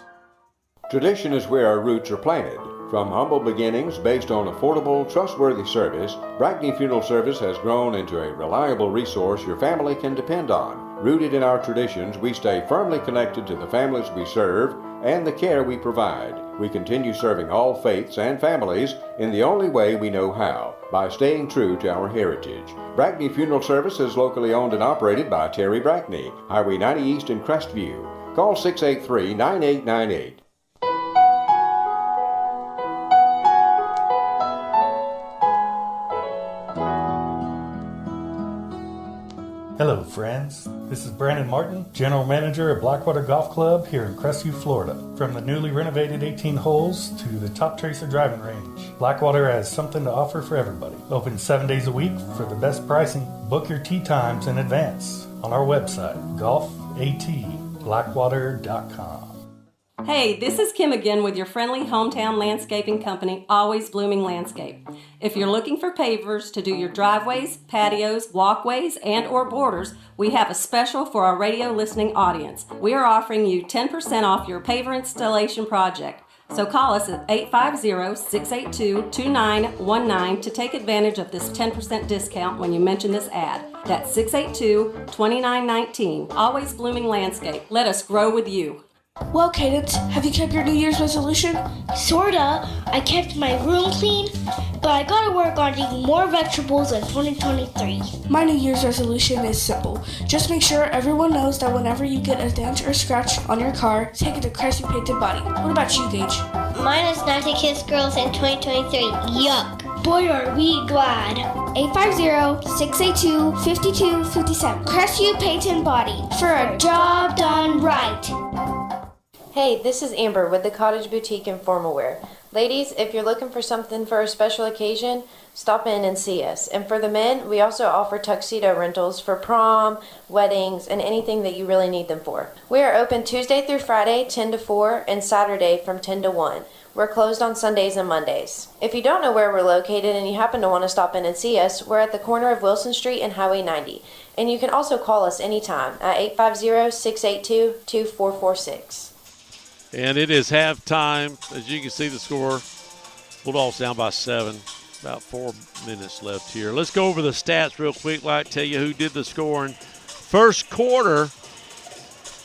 Tradition is where our roots are planted. From humble beginnings based on affordable, trustworthy service, Brackney Funeral Service has grown into a reliable resource your family can depend on. Rooted in our traditions, we stay firmly connected to the families we serve and the care we provide. We continue serving all faiths and families in the only way we know how, by staying true to our heritage. Brackney Funeral Service is locally owned and operated by Terry Brackney, Highway 90 East in Crestview. Call 683-9898. Hello friends, this is Brandon Martin, General Manager at Blackwater Golf Club here in Crestview, Florida. From the newly renovated 18 holes to the Top Tracer driving range, Blackwater has something to offer for everybody. Open 7 days a week for the best pricing. Book your tee times in advance on our website, golfatblackwater.com. Hey, this is Kim again with your friendly hometown landscaping company, Always Blooming Landscape. If you're looking for pavers to do your driveways, patios, walkways, and or borders, we have a special for our radio listening audience. We are offering you 10% off your paver installation project. So call us at 850-682-2919 to take advantage of this 10% discount when you mention this ad. That's 682-2919. Always Blooming Landscape. Let us grow with you. Well, Cadence, have you kept your New Year's resolution? Sorta. I kept my room clean, but I gotta work on eating more vegetables in 2023. My New Year's resolution is simple. Just make sure everyone knows that whenever you get a dent or scratch on your car, take it to Crestview Painted Body. What about you, Gage? Mine is not to kiss girls in 2023. Yuck. Boy, are we glad. 850-682-5257. Crestview Painted Body for a job done right. Hey, this is Amber with the Cottage Boutique and Formal Wear. Ladies, if you're looking for something for a special occasion, stop in and see us. And for the men, we also offer tuxedo rentals for prom, weddings, and anything that you really need them for. We are open Tuesday through Friday, 10 to 4, and Saturday from 10 to 1. We're closed on Sundays and Mondays. If you don't know where we're located and you happen to want to stop in and see us, we're at the corner of Wilson Street and Highway 90. And you can also call us anytime at 850-682-2446. And it is halftime. As you can see the score, Bulldogs down by 7. About 4 minutes left here. Let's go over the stats real quick. Like tell you who did the scoring. First quarter,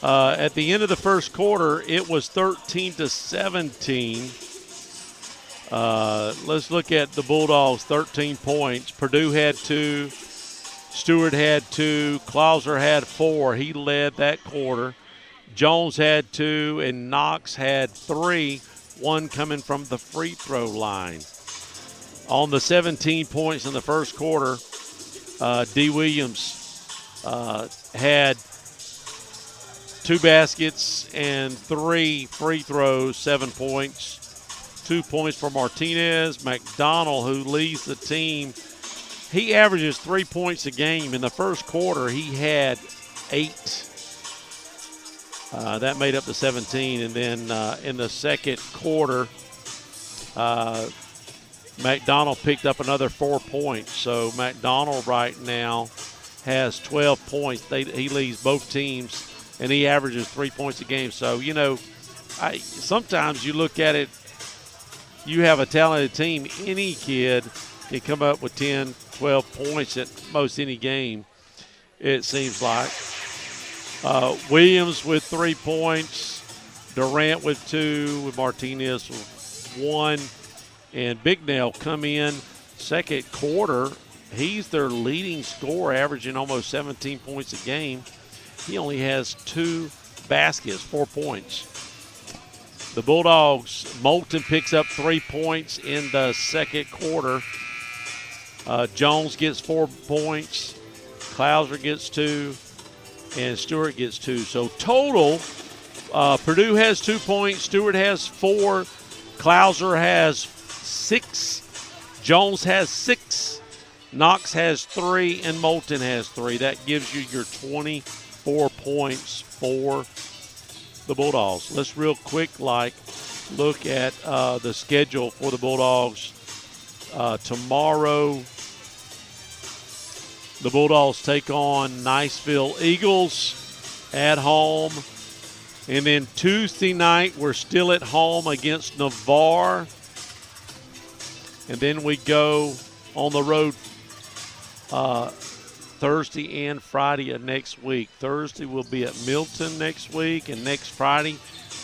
at the end of the first quarter, it was 13-17. Let's look at the Bulldogs, 13 points. Purdue had 2. Stewart had 2. Clauser had 4. He led that quarter. Jones had 2, and Knox had 3, one coming from the free throw line. On the 17 points in the first quarter, D. Williams had 2 baskets and 3 free throws, 7 points. 2 points for Martinez. McDonald, who leads the team, he averages 3 points a game. In the first quarter, he had 8. That made up the 17. And then in the second quarter, McDonald picked up another 4 points. So McDonald right now has 12 points. He leads both teams, and he averages 3 points a game. So, you know, sometimes you look at it, you have a talented team. Any kid can come up with 10, 12 points at most any game, it seems like. Williams with 3 points, Durant with 2, with Martinez with 1, and Bignell come in second quarter. He's their leading scorer, averaging almost 17 points a game. He only has 2 baskets, 4 points. The Bulldogs, Moulton picks up 3 points in the second quarter. Jones gets 4 points, Clauser gets 2, and Stewart gets 2. So total, Purdue has 2 points, Stewart has 4, Clauser has 6, Jones has 6, Knox has 3, and Moulton has 3. That gives you your 24 points for the Bulldogs. Let's real quick look at the schedule for the Bulldogs. Tomorrow, the Bulldogs take on Niceville Eagles at home. And then Tuesday night, we're still at home against Navarre. And then we go on the road Thursday and Friday of next week. Thursday we'll be at Milton next week, and next Friday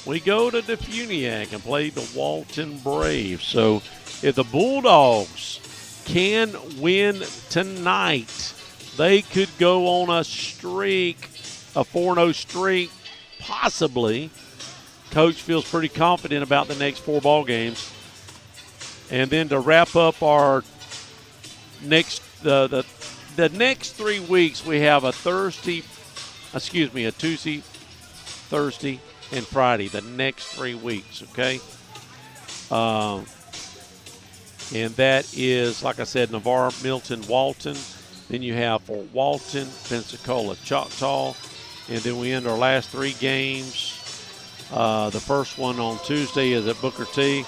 we go to Defuniak and play the Walton Braves. So if the Bulldogs can win tonight, they could go on a streak, a 4-0 streak, possibly. Coach feels pretty confident about the next 4 ball games. And then to wrap up our next the next 3 weeks, we have a Tuesday, Thursday, and Friday. The next 3 weeks, okay? And that is, like I said, Navarre, Milton, Walton. Then you have Fort Walton, Pensacola, Choctaw. And then we end our last 3 games The first one on Tuesday is at Booker T.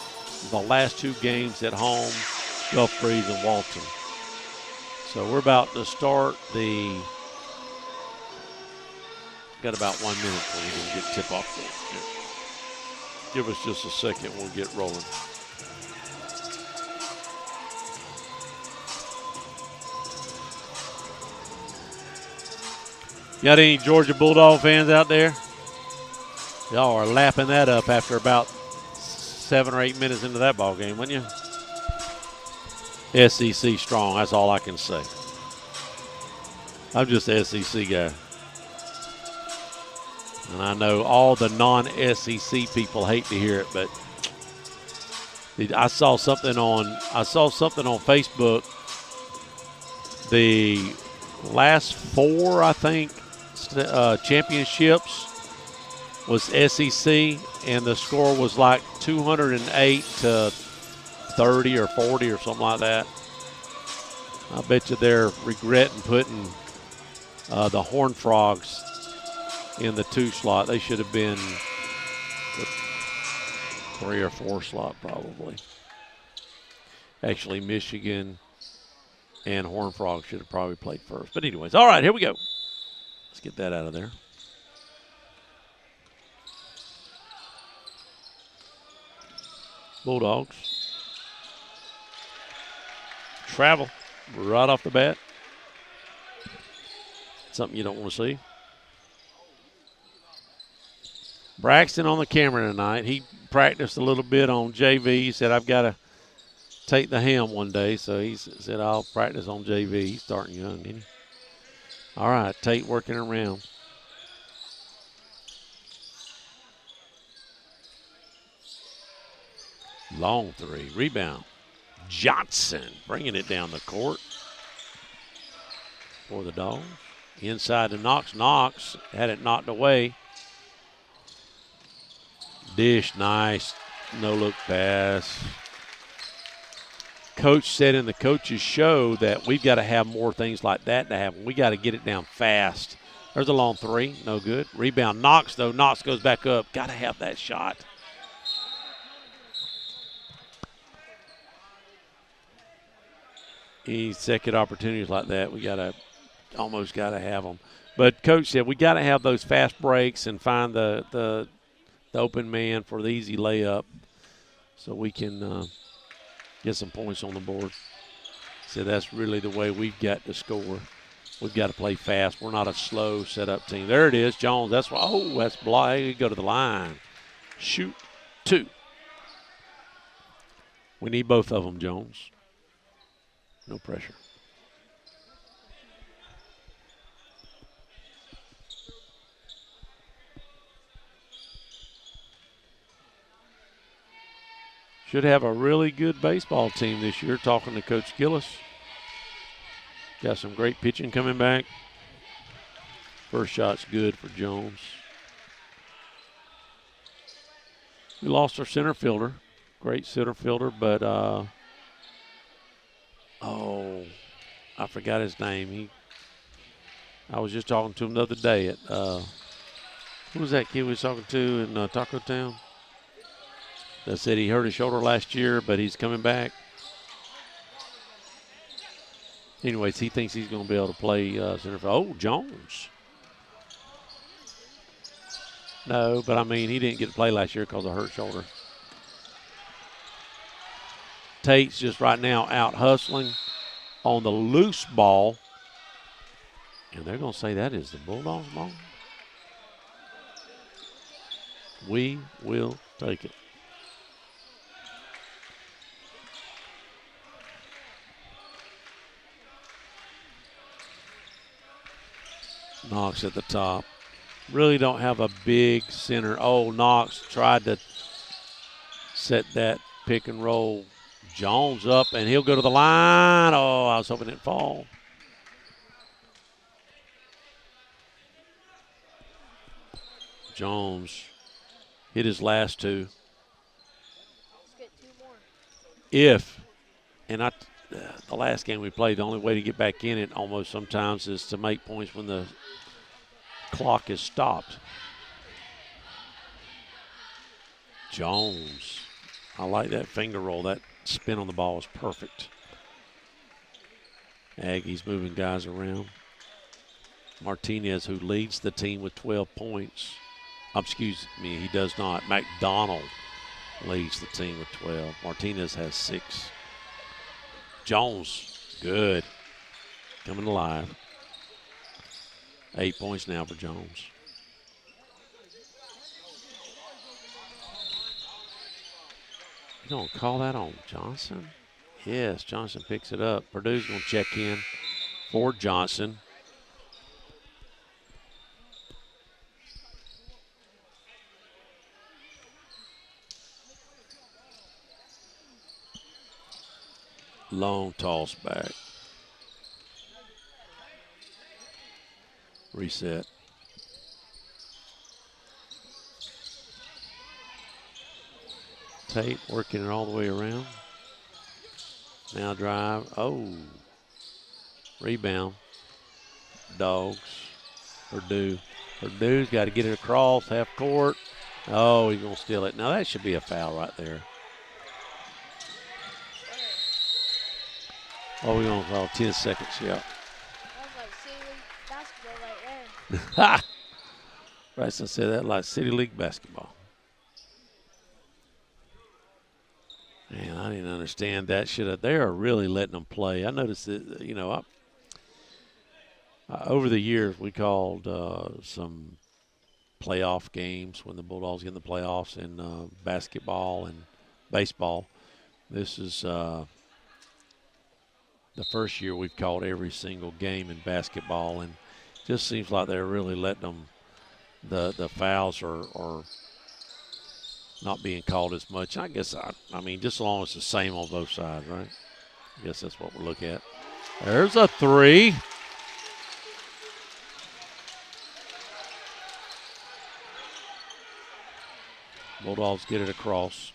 The last 2 games at home, Gulf Breeze and Walton. So we're about to start the. Got about 1 minute before we can get tip off. Give us just a second, we'll get rolling. Got any Georgia Bulldog fans out there? Y'all are lapping that up after about 7 or 8 minutes into that ball game, wouldn't you? SEC strong, that's all I can say. I'm just an SEC guy. And I know all the non-SEC people hate to hear it, but I saw something on Facebook. The last 4, I think, championships was SEC, and the score was like 208 to 30 or 40 or something like that. I bet you they're regretting putting the Horned Frogs in the 2 slot. They should have been the 3 or 4 slot probably. Actually, Michigan and Horned Frogs should have probably played first. But anyways, all right, here we go. Let's get that out of there. Bulldogs travel right off the bat. Something you don't want to see. Braxton on the camera tonight. He practiced a little bit on JV. He said, I've got to take the helm one day. So he said, I'll practice on JV. He's starting young, isn't he? All right, Tate working around. Long 3. Rebound. Johnson bringing it down the court for the Dogs. Inside to Knox. Knox had it knocked away. Dish, nice. No-look pass. Coach said in the coach's show that we've got to have more things like that to happen. We got to get it down fast. There's a long 3. No good. Rebound. Knox, though. Knox goes back up. Got to have that shot. Any second opportunities like that, we almost got to have them. But Coach said we got to have those fast breaks and find the open man for the easy layup so we can get some points on the board. So that's really the way we've got to score. We've got to play fast. We're not a slow set-up team. There it is, Jones. That's why. Oh, that's block. You go to the line. Shoot 2. We need both of them, Jones. No pressure. Should have a really good baseball team this year, talking to Coach Gillis. Got some great pitching coming back. First shot's good for Jones. We lost our center fielder. Great center fielder, but I forgot his name. I was just talking to him the other day at who was that kid we was talking to in Taco Town? That said he hurt his shoulder last year, but he's coming back. Anyways, he thinks he's going to be able to play center field. Oh, Jones. No, but I mean, he didn't get to play last year because of hurt shoulder. Tate's just right now out hustling on the loose ball. And they're going to say that is the Bulldogs' ball. We will take it. Knox at the top. Really don't have a big center. Oh, Knox tried to set that pick and roll. Jones up, and he'll go to the line. Oh, I was hoping it'd fall. Jones hit his last 2. The last game we played, the only way to get back in it almost sometimes is to make points when the clock is stopped. Jones. I like that finger roll. That spin on the ball is perfect. Aggies moving guys around. Martinez, who leads the team with 12 points. Excuse me, he does not. McDonald leads the team with 12. Martinez has 6. Jones, good. Coming alive. 8 points now for Jones. You don't call that on Johnson? Yes, Johnson picks it up. Purdue's going to check in for Johnson. Long toss back. Reset. Tate working it all the way around. Now drive. Oh. Rebound. Dogs. Purdue. Purdue's got to get it across half court. Oh, he's going to steal it. Now that should be a foul right there. Oh, we're going to call 10 seconds, yeah. That was like City League basketball right there. Bryson said that like City League basketball. Man, I didn't understand that. They are really letting them play. I noticed that, you know, over the years we called some playoff games when the Bulldogs get in the playoffs in basketball and baseball. This is the first year we've called every single game in basketball, and just seems like they're really letting them. The fouls are not being called as much. I guess, I mean, just as long as it's the same on both sides, right? I guess that's what we're looking at. There's a 3. Bulldogs get it across.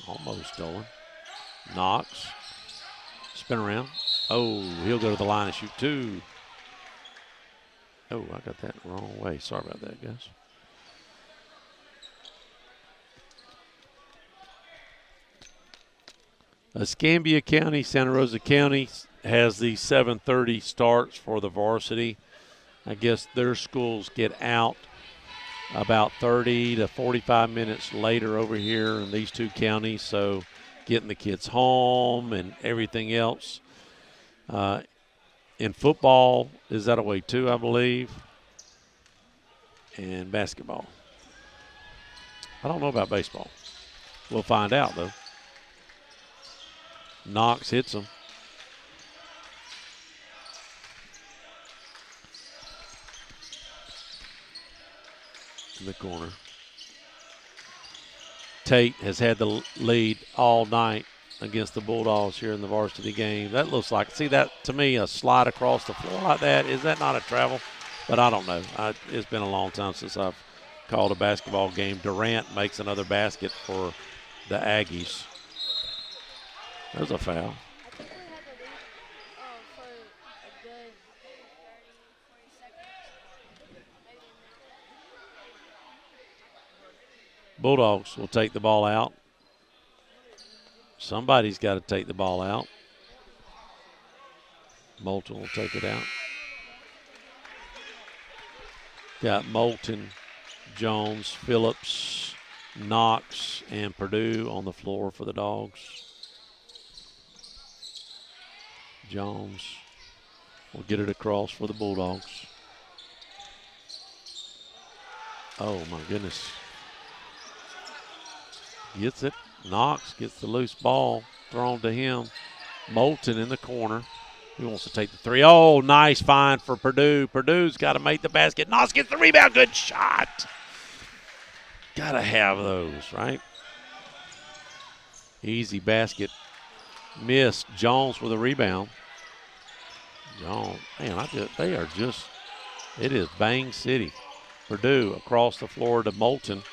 Almost stolen. Knox. Spin around. Oh, he'll go to the line and shoot 2. Oh, I got that the wrong way. Sorry about that, guys. Escambia County, Santa Rosa County has the 7:30 starts for the varsity. I guess their schools get out about 30 to 45 minutes later over here in these two counties, so getting the kids home and everything else. In football is that a way too, I believe, and basketball. I don't know about baseball. We'll find out, though. Knox hits him. In the corner. Tate has had the lead all night against the Bulldogs here in the varsity game. That looks like, see that to me, a slide across the floor like that. Is that not a travel? But I don't know. It's been a long time since I've called a basketball game. Durant makes another basket for the Aggies. There's a foul. I think we had the lead for a good 30, 40 seconds. Bulldogs will take the ball out. Somebody's got to take the ball out. Moulton will take it out. Got Moulton, Jones, Phillips, Knox, and Purdue on the floor for the Dogs. Jones will get it across for the Bulldogs. Oh, my goodness. Gets it. Knox gets the loose ball thrown to him. Moulton in the corner. He wants to take the 3. Oh, nice find for Purdue. Purdue's got to make the basket. Knox gets the rebound. Good shot. Got to have those, right? Easy basket. Missed. Jones with a rebound. Jones, man, they are just, it is Bang City. Purdue across the floor to Moulton.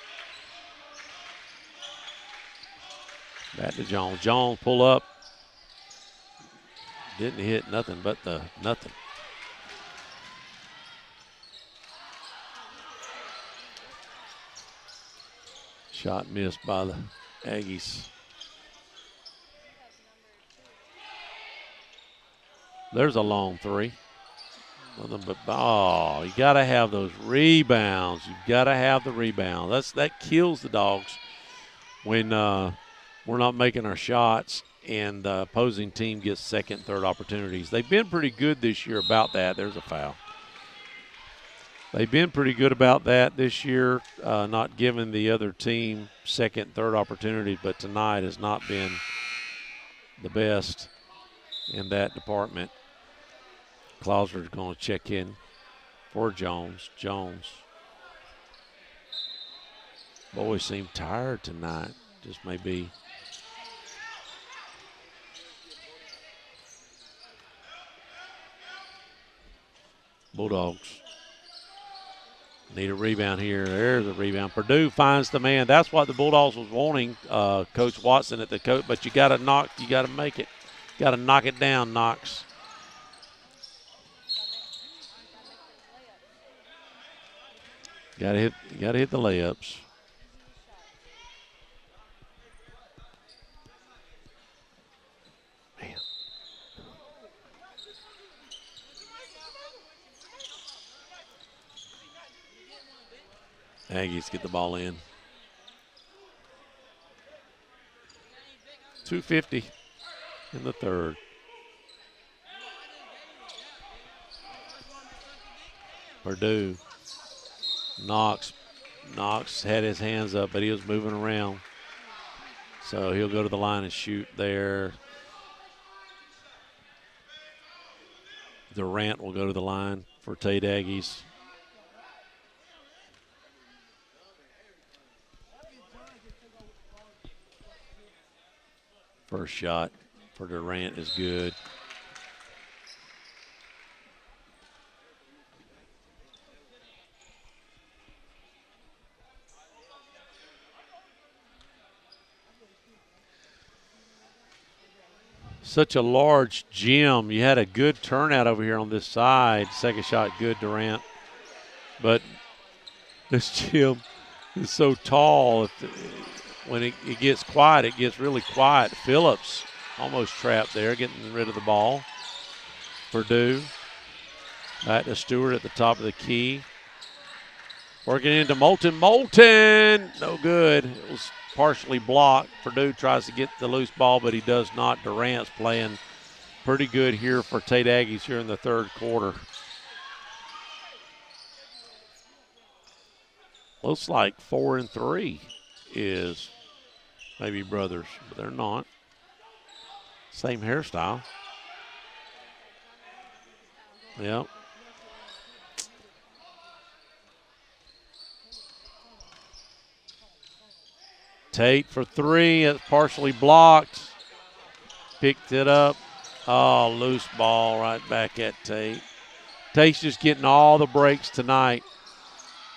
Back to Jones. Jones pull up. Didn't hit nothing but the nothing. Shot missed by the Aggies. There's a long three. Oh, you got to have those rebounds. You've got to have the rebounds. That kills the Dogs when we're not making our shots and the opposing team gets second, third opportunities. They've been pretty good this year about that. There's a foul. They've been pretty good about that this year, not giving the other team second, third opportunities, but tonight has not been the best in that department. Clauser's going to check in for Jones. Jones. Boys seem tired tonight. Just maybe. Bulldogs need a rebound here. There's a rebound. Purdue finds the man. That's what the Bulldogs was wanting, Coach Watson at the coach. But you got to make it. Got to knock it down, Knox. Got to hit the layups. Man. Aggies get the ball in. 2:50 in the third. Purdue. Knox had his hands up, but he was moving around. So he'll go to the line and shoot there. Durant will go to the line for Tate Aggies. First shot for Durant is good. Such a large gym. You had a good turnout over here on this side. Second shot, good, Durant. But this gym is so tall. When it gets quiet, it gets really quiet. Phillips almost trapped there, getting rid of the ball. Purdue. Back to Stewart at the top of the key. Working into Moulton. Moulton! No good. It was partially blocked. Purdue tries to get the loose ball, but he does not. Durant's playing pretty good here for Tate Aggies here in the third quarter. Looks like 4 and 3 is maybe brothers, but they're not. Same hairstyle. Yep. Tate for three. It's partially blocked. Picked it up. Oh, loose ball right back at Tate. Tate's just getting all the breaks tonight.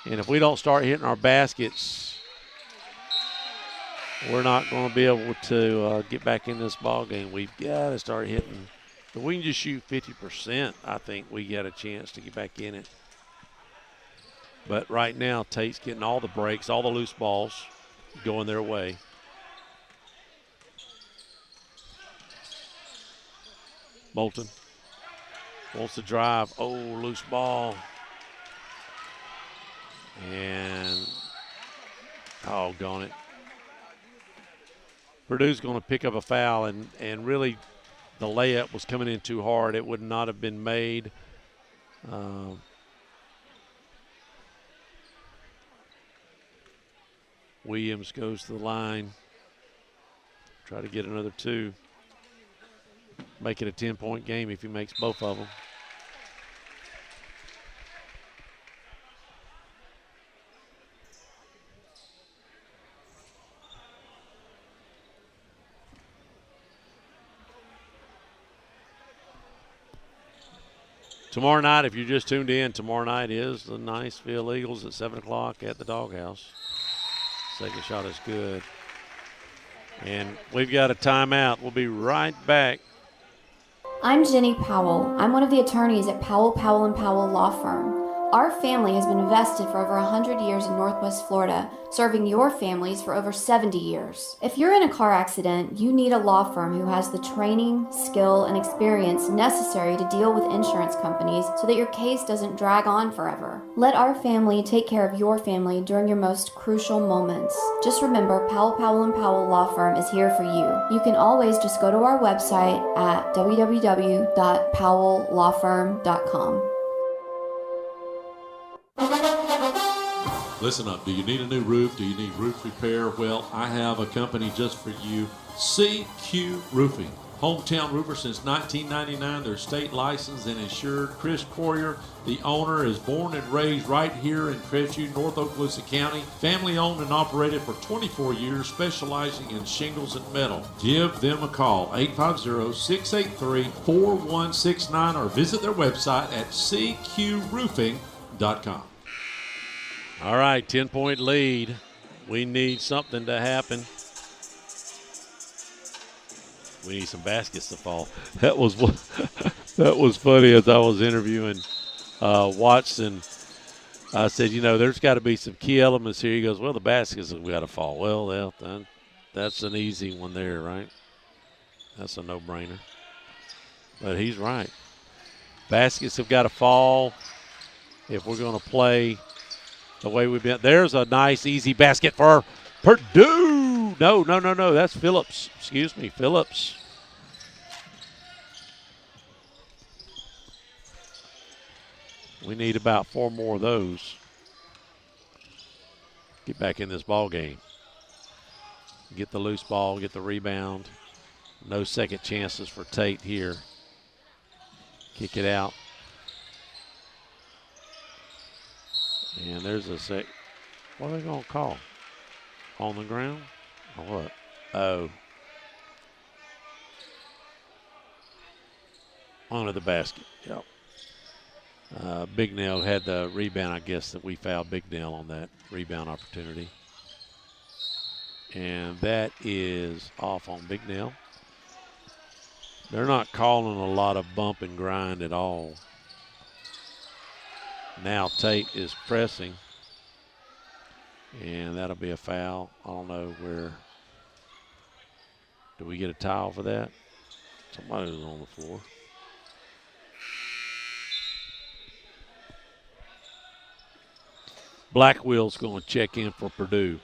And if we don't start hitting our baskets, we're not going to be able to get back in this ball game. We've got to start hitting. If we can just shoot 50%, I think we got a chance to get back in it. But right now, Tate's getting all the breaks, all the loose balls going their way. Moulton wants to drive. Oh, loose ball. And, oh, gone it. Purdue's going to pick up a foul, and really the layup was coming in too hard. It would not have been made. Williams goes to the line. Try to get another two. Make it a 10-point game if he makes both of them. Tomorrow night, if you just tuned in, tomorrow night is the Niceville Eagles at 7 o'clock at the Doghouse. Second shot is good. And we've got a timeout. We'll be right back. I'm Jenny Powell. I'm one of the attorneys at Powell, Powell & Powell Law Firm. Our family has been invested for over 100 years in Northwest Florida, serving your families for over 70 years. If you're in a car accident, you need a law firm who has the training, skill, and experience necessary to deal with insurance companies so that your case doesn't drag on forever. Let our family take care of your family during your most crucial moments. Just remember, Powell Powell Law Firm is here for you. You can always just go to our website at www.powelllawfirm.com. Listen up. Do you need a new roof? Do you need roof repair? Well, I have a company just for you, CQ Roofing. Hometown roofer since 1999. They're state licensed and insured. Chris Poirier, the owner, is born and raised right here in Crestview, North Okaloosa County. Family owned and operated for 24 years, specializing in shingles and metal. Give them a call, 850-683-4169, or visit their website at cqroofing.com. All right, 10-point lead. We need something to happen. We need some baskets to fall. That was funny as I was interviewing Watson. I said, there's got to be some key elements here. He goes, well, the baskets have got to fall. Well, that's an easy one there, right? That's a no-brainer. But he's right. Baskets have got to fall if we're going to play the way we've been. There's a nice, easy basket for Purdue. No. That's Phillips. Excuse me, Phillips. We need about 4 more of those. Get back in this ball game. Get the loose ball, get the rebound. No second chances for Tate here. Kick it out. And there's a sec. What are they going to call? On the ground? Or what? Oh. Under the basket. Yep. Big Nail had the rebound. I guess that we fouled Big Nail on that rebound opportunity. And that is off on Big Nail. They're not calling a lot of bump and grind at all. Now Tate is pressing, and that'll be a foul. I don't know where. Do we get a towel for that? Somebody was on the floor. Blackwell's going to check in for Purdue.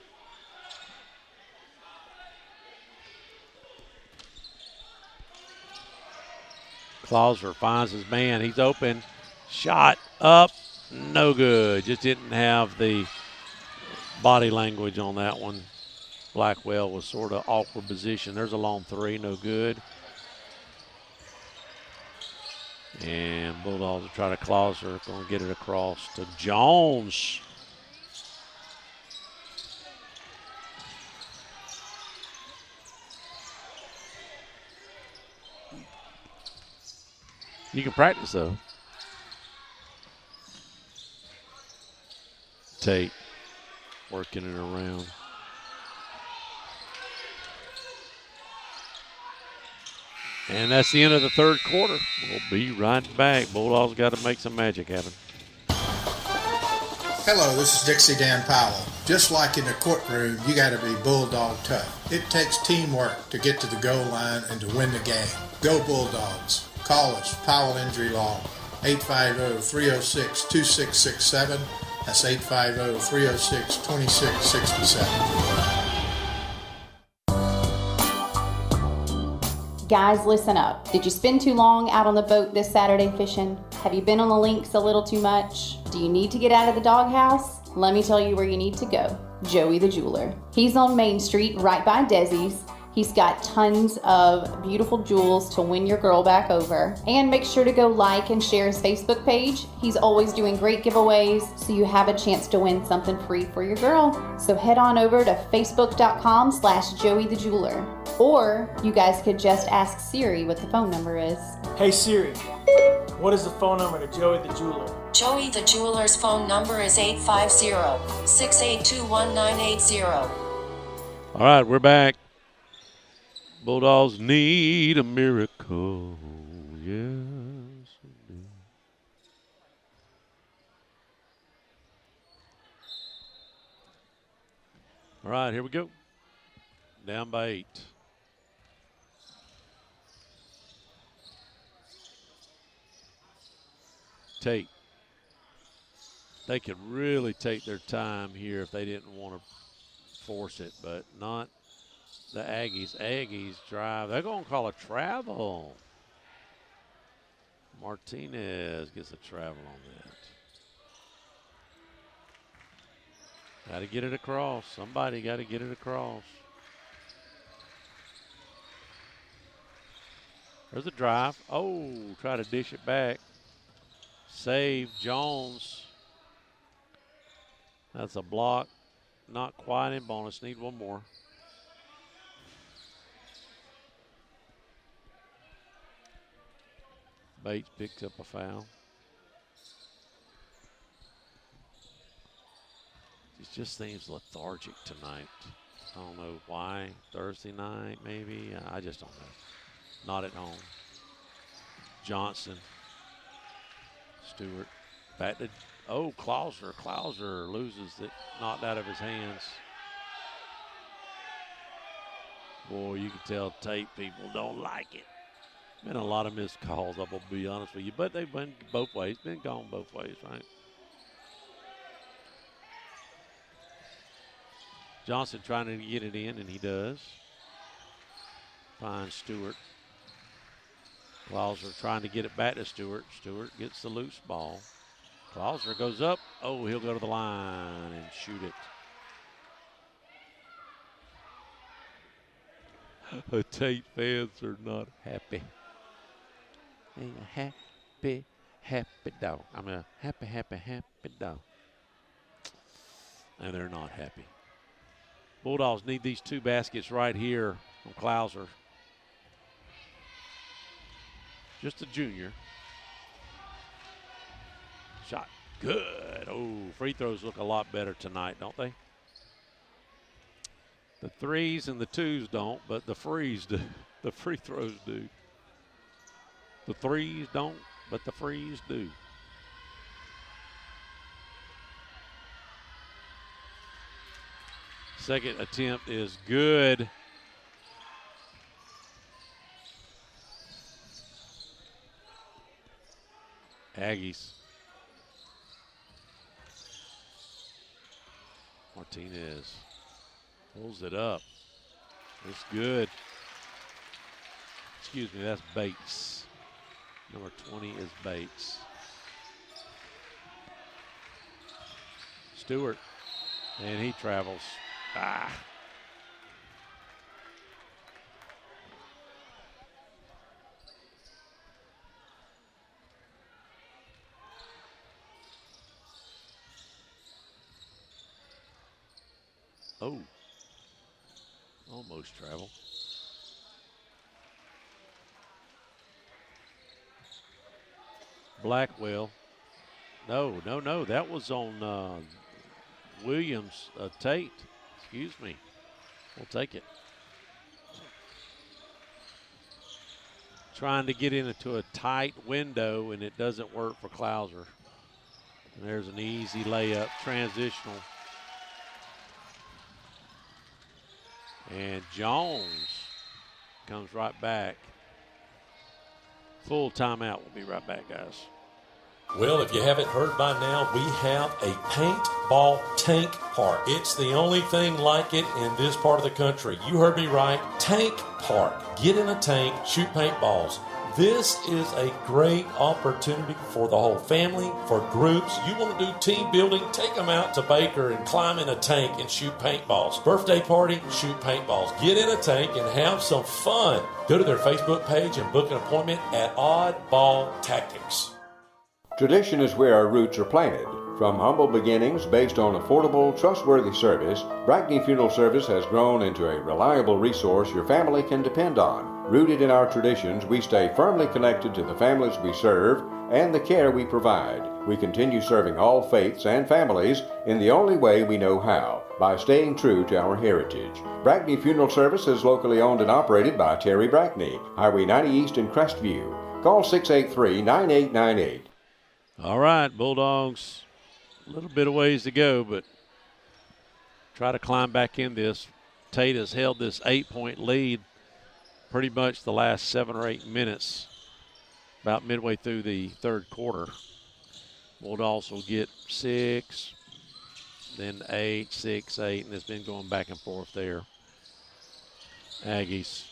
Clauser finds his man. He's open. Shot up. No good. Just didn't have the body language on that one. Blackwell was sort of awkward position. There's a long three. No good. And Bulldogs will try to Clauser. Going to get it across to Jones. You can practice, though. Tate working it around. And that's the end of the third quarter. We'll be right back. Bulldogs got to make some magic happen. Hello, this is Dixie Dan Powell. Just like in the courtroom, you got to be bulldog tough. It takes teamwork to get to the goal line and to win the game. Go Bulldogs. Call us, Powell Injury Law, 850-306-2667. That's 850-306-2667. Guys, listen up. Did you spend too long out on the boat this Saturday fishing? Have you been on the links a little too much? Do you need to get out of the doghouse? Let me tell you where you need to go. Joey the Jeweler. He's on Main Street right by Desi's. He's got tons of beautiful jewels to win your girl back over. And make sure to go like and share his Facebook page. He's always doing great giveaways, so you have a chance to win something free for your girl. So head on over to facebook.com/JoeyTheJeweler. Or you guys could just ask Siri what the phone number is. Hey Siri, what is the phone number to Joey the Jeweler? Joey the Jeweler's phone number is 850-682-1980. All right, we're back. Bulldogs need a miracle, yes. All right, here we go. Down by 8. Tate. They could really take their time here if they didn't want to force it, but not the Aggies. Aggies drive. They're going to call a travel. Martinez gets a travel on that. Got to get it across. Somebody got to get it across. There's a drive. Oh, try to dish it back. Save Jones. That's a block. Not quite in bonus. Need one more. Bates picks up a foul. He just seems lethargic tonight. I don't know why. Thursday night, maybe. I just don't know. Not at home. Johnson. Stewart. Back to, Clauser. Clauser loses it. Knocked out of his hands. Boy, you can tell Tate people don't like it. Been a lot of missed calls, I will be honest with you. But they've been both ways. Been gone both ways, right? Johnson trying to get it in, and he does. Finds Stewart. Clauser trying to get it back to Stewart. Stewart gets the loose ball. Clauser goes up. Oh, he'll go to the line and shoot it. The Tate fans are not happy. Hey, a happy dog. I'm a happy dog. And they're not happy. Bulldogs need these 2 baskets right here from Clauser. Just a junior. Shot good. Oh, free throws look a lot better tonight, don't they? The 3s and the 2s don't, but the frees do. The free throws do. The 3s don't, but the frees do. Second attempt is good. Aggies. Martinez pulls it up. It's good. Excuse me, that's Bates. Number 20 is Bates. Stewart, and he travels. Oh, almost travel. Blackwell. No. That was on Williams, Tate. Excuse me. We'll take it. Trying to get into a tight window, and it doesn't work for Clauser. And there's an easy layup, transitional. And Jones comes right back. Full timeout. We'll be right back, guys. Well, if you haven't heard by now, we have a paintball tank park. It's the only thing like it in this part of the country. You heard me right. Tank park. Get in a tank, shoot paintballs. This is a great opportunity for the whole family, for groups. You want to do team building, take them out to Baker and climb in a tank and shoot paintballs. Birthday party, shoot paintballs. Get in a tank and have some fun. Go to their Facebook page and book an appointment at Oddball Tactics. Tradition is where our roots are planted. From humble beginnings based on affordable, trustworthy service, Brackney Funeral Service has grown into a reliable resource your family can depend on. Rooted in our traditions, we stay firmly connected to the families we serve and the care we provide. We continue serving all faiths and families in the only way we know how, by staying true to our heritage. Brackney Funeral Service is locally owned and operated by Terry Brackney, Highway 90 East in Crestview. Call 683-9898. All right, Bulldogs, a little bit of ways to go, but try to climb back in this. Tate has held this 8-point lead pretty much the last 7 or 8 minutes, about midway through the third quarter. Bulldogs will get 6, then 8, 6, 8, and it's been going back and forth there. Aggies.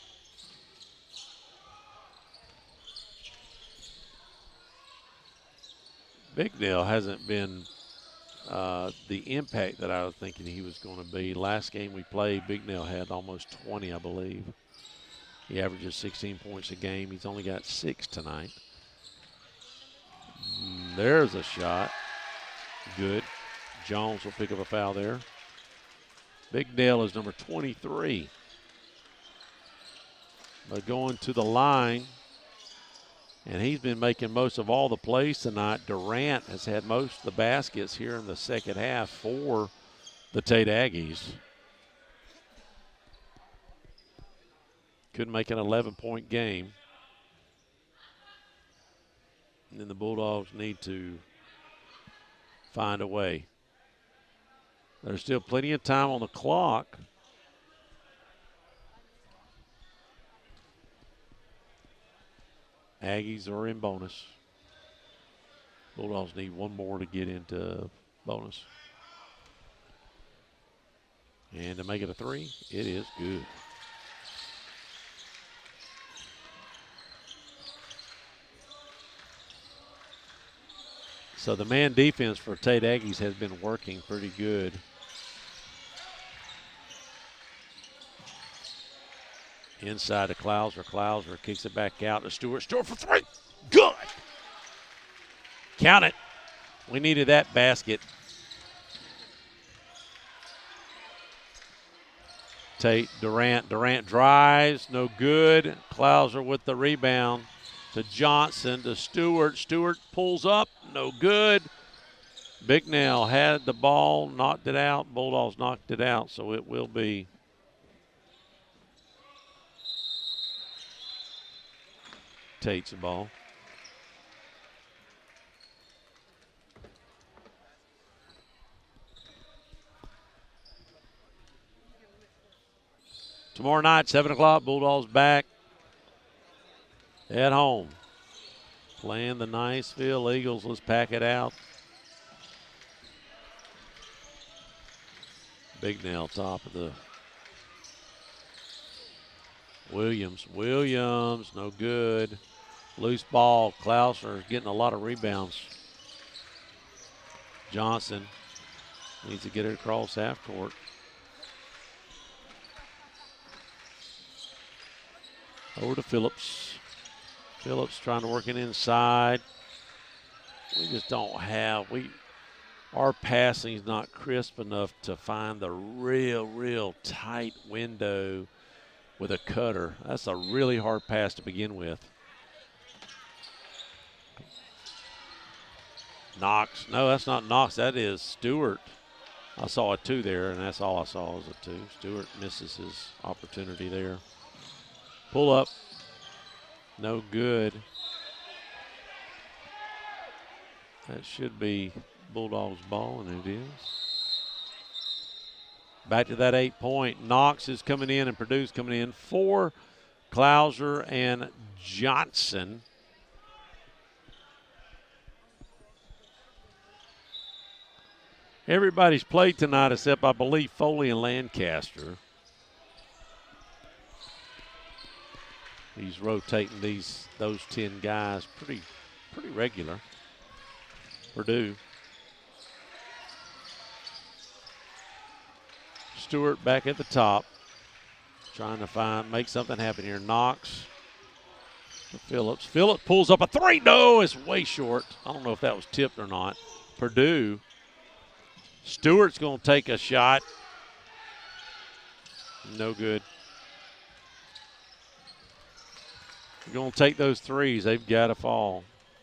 Bignell hasn't been the impact that I was thinking he was going to be. Last game we played, Bignell had almost 20, I believe. He averages 16 points a game. He's only got 6 tonight. There's a shot. Good. Jones will pick up a foul there. Bignell is number 23. But going to the line, and he's been making most of all the plays tonight. Durant has had most of the baskets here in the second half for the Tate Aggies. Could make an 11-point game. And then the Bulldogs need to find a way. There's still plenty of time on the clock. Aggies are in bonus. Bulldogs need one more to get into bonus. And to make it a 3, it is good. So the man defense for Tate Aggies has been working pretty good. Inside to Clouser. Clouser kicks it back out to Stewart. Stewart for 3. Good. Count it. We needed that basket. Tate, Durant. Durant drives. No good. Clouser with the rebound to Johnson to Stewart. Stewart pulls up. No good. Bignell had the ball, knocked it out. Bulldogs knocked it out, so it will be Tate's ball. Tomorrow night, 7 o'clock, Bulldogs back at home. Playing the Niceville Eagles. Let's pack it out. Bignell top of the Williams, no good. Loose ball. Clouser is getting a lot of rebounds. Johnson needs to get it across half court. Over to Phillips. Phillips trying to work it inside. We just don't have, our passing is not crisp enough to find the real tight window with a cutter. That's a really hard pass to begin with. Knox. No, that's not Knox. That is Stewart. I saw a 2 there, and that's all I saw was a 2. Stewart misses his opportunity there. Pull up. No good. That should be Bulldogs ball, and it is. Back to that 8-point. Knox is coming in and Purdue's coming in for Clouser and Johnson. Everybody's played tonight except, I believe, Foley and Lancaster. He's rotating those 10 guys pretty regular. Purdue. Stewart back at the top, trying to make something happen here. Knox to Phillips. Phillips pulls up a 3. No, it's way short. I don't know if that was tipped or not. Purdue. Stewart's going to take a shot. No good. You're going to take those threes. They've got to fall.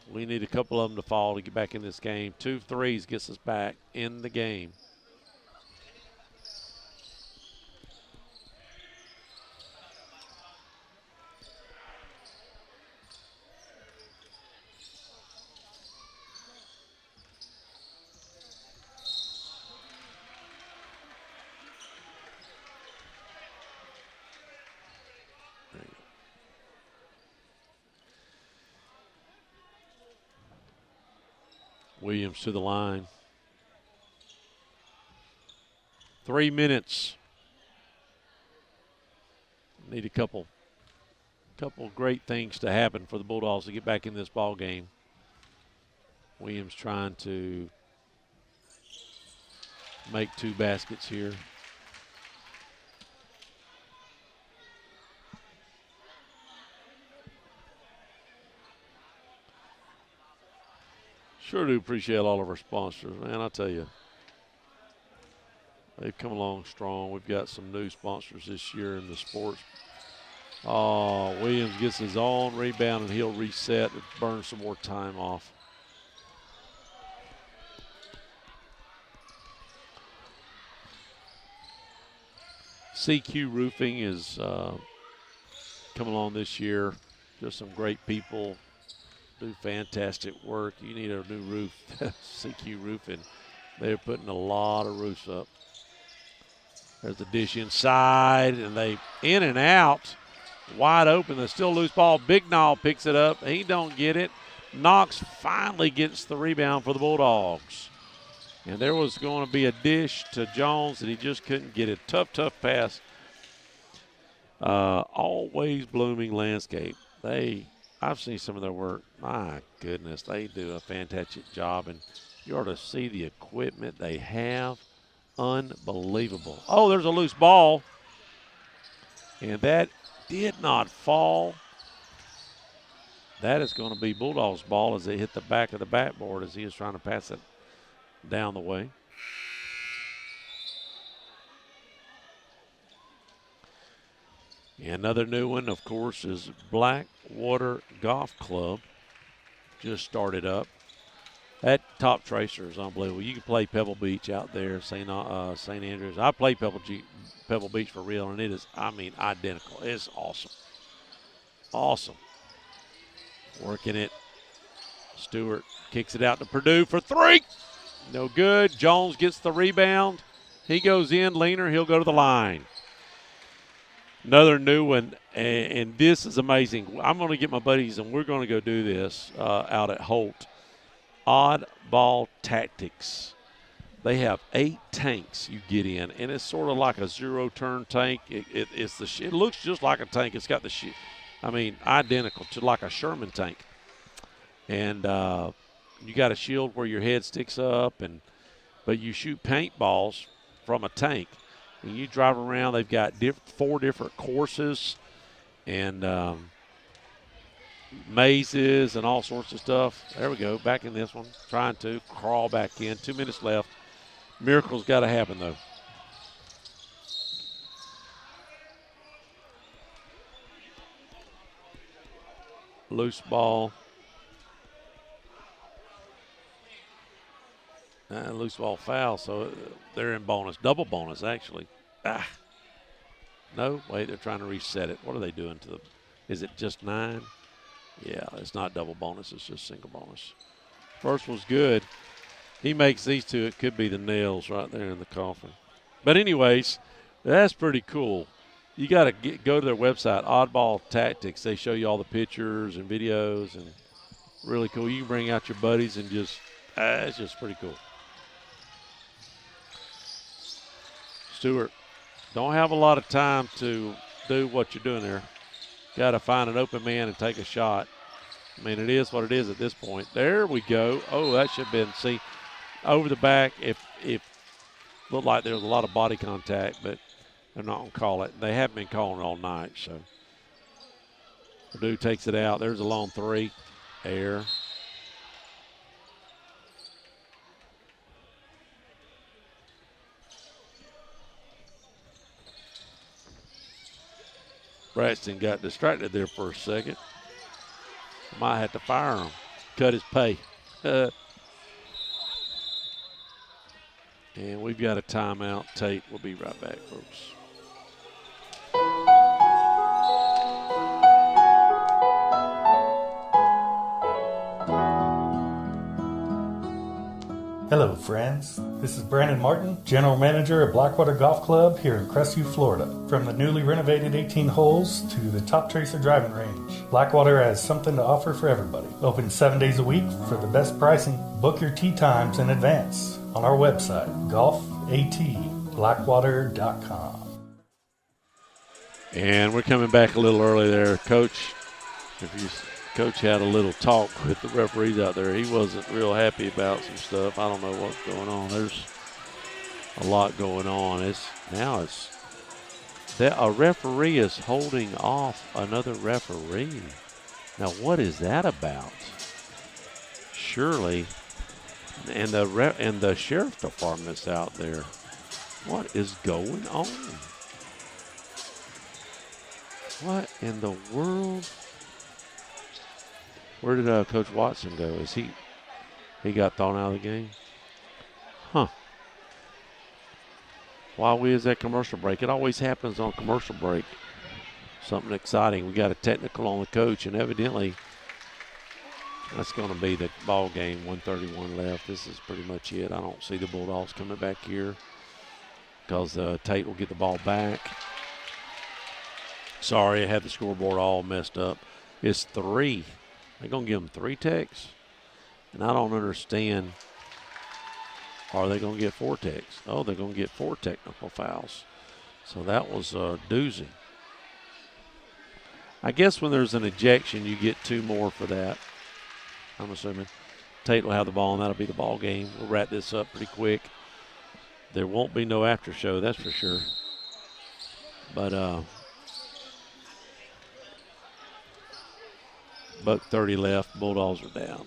We need a couple of them to fall to get back in this game. 2 threes gets us back in the game. Williams to the line. 3 minutes. Need a couple great things to happen for the Bulldogs to get back in this ball game. Williams trying to make 2 baskets here. Sure do appreciate all of our sponsors, man. I tell you, they've come along strong. We've got some new sponsors this year in the sports. Oh, Williams gets his own rebound, and he'll reset and burn some more time off. CQ Roofing is coming along this year. Just some great people. Do fantastic work. You need a new roof. CQ Roofing. They're putting a lot of roofs up. There's the dish inside, and they in and out. Wide open. There's still a loose ball. Big Nall picks it up. He don't get it. Knox finally gets the rebound for the Bulldogs. And there was going to be a dish to Jones, and he just couldn't get it. Tough pass. Always Blooming Landscape. I've seen some of their work. My goodness, they do a fantastic job, and you ought to see the equipment they have. Unbelievable. Oh, there's a loose ball, and that did not fall. That is going to be Bulldogs' ball as they hit the back of the backboard as he is trying to pass it down the way. And another new one, of course, is Blackwater Golf Club. Just started up. That top tracer is unbelievable. You can play Pebble Beach out there, St. Andrews. I play Pebble Beach for real, and it is, identical. It's awesome. Awesome. Working it. Stewart kicks it out to Purdue for 3. No good. Jones gets the rebound. He goes in. Leaner, he'll go to the line. Another new one, and this is amazing. I'm going to get my buddies, and we're going to go do this out at Holt. Oddball Tactics. They have 8 tanks you get in, and it's sort of like a zero-turn tank. It looks just like a tank. It's got the identical to like a Sherman tank. And you got a shield where your head sticks up, but you shoot paintballs from a tank. And you drive around. They've got 4 different courses and mazes and all sorts of stuff. There we go, back in this one. Trying to crawl back in. 2 minutes left. Miracle's got to happen, though. Loose ball. Loose ball foul, so they're in bonus. Double bonus, actually. No, wait, they're trying to reset it. What are they doing to the – is it just 9? Yeah, it's not double bonus. It's just single bonus. First one's good. He makes these 2. It could be the nails right there in the coffin. But anyways, that's pretty cool. You got to go to their website, Oddball Tactics. They show you all the pictures and videos, and really cool. You can bring out your buddies and just it's just pretty cool. Stewart, don't have a lot of time to do what you're doing there. Got to find an open man and take a shot. It is what it is at this point. There we go. Oh, that should have been, see, over the back. If looked like there was a lot of body contact, but they're not going to call it. They haven't been calling it all night, so. Purdue takes it out. There's a long 3. Air. Braxton got distracted there for a second. Might have to fire him. Cut his pay. And we've got a timeout. Tate, we'll be right back, folks. Hello, friends. This is Brandon Martin, General Manager at Blackwater Golf Club here in Crestview, Florida. From the newly renovated 18 holes to the Top Tracer driving range, Blackwater has something to offer for everybody. Open 7 days a week for the best pricing. Book your tee times in advance on our website, golfatblackwater.com. And we're coming back a little early there, Coach. Coach had a little talk with the referees out there. He wasn't real happy about some stuff. I don't know what's going on. There's a lot going on. A referee is holding off another referee. Now, what is that about? Surely, and the sheriff department's out there. What is going on? What in the world? Where did Coach Watson go? He got thrown out of the game? Huh. While we was at commercial break, it always happens on commercial break. Something exciting. We got a technical on the coach, and evidently that's going to be the ball game. 1:31 left. This is pretty much it. I don't see the Bulldogs coming back here because Tate will get the ball back. Sorry, I had the scoreboard all messed up. It's 3. They're going to give them 3 techs? And I don't understand. Are they going to get 4 techs? Oh, they're going to get 4 technical fouls. So that was a doozy. I guess when there's an ejection, you get 2 more for that. I'm assuming. Tate will have the ball, and that'll be the ball game. We'll wrap this up pretty quick. There won't be no after show, that's for sure. But Buck 30 left. Bulldogs are down.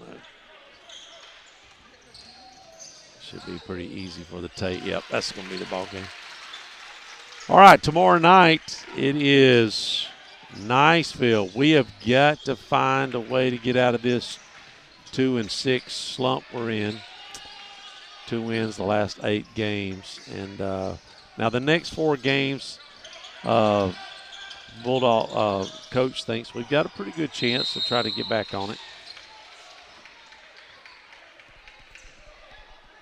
Should be pretty easy for the Tate. Yep, that's going to be the ball game. All right, tomorrow night it is Niceville. We have got to find a way to get out of this 2-6 slump we're in. 2 wins the last 8 games. And now the next 4 games, Bulldog coach thinks we've got a pretty good chance to try to get back on it.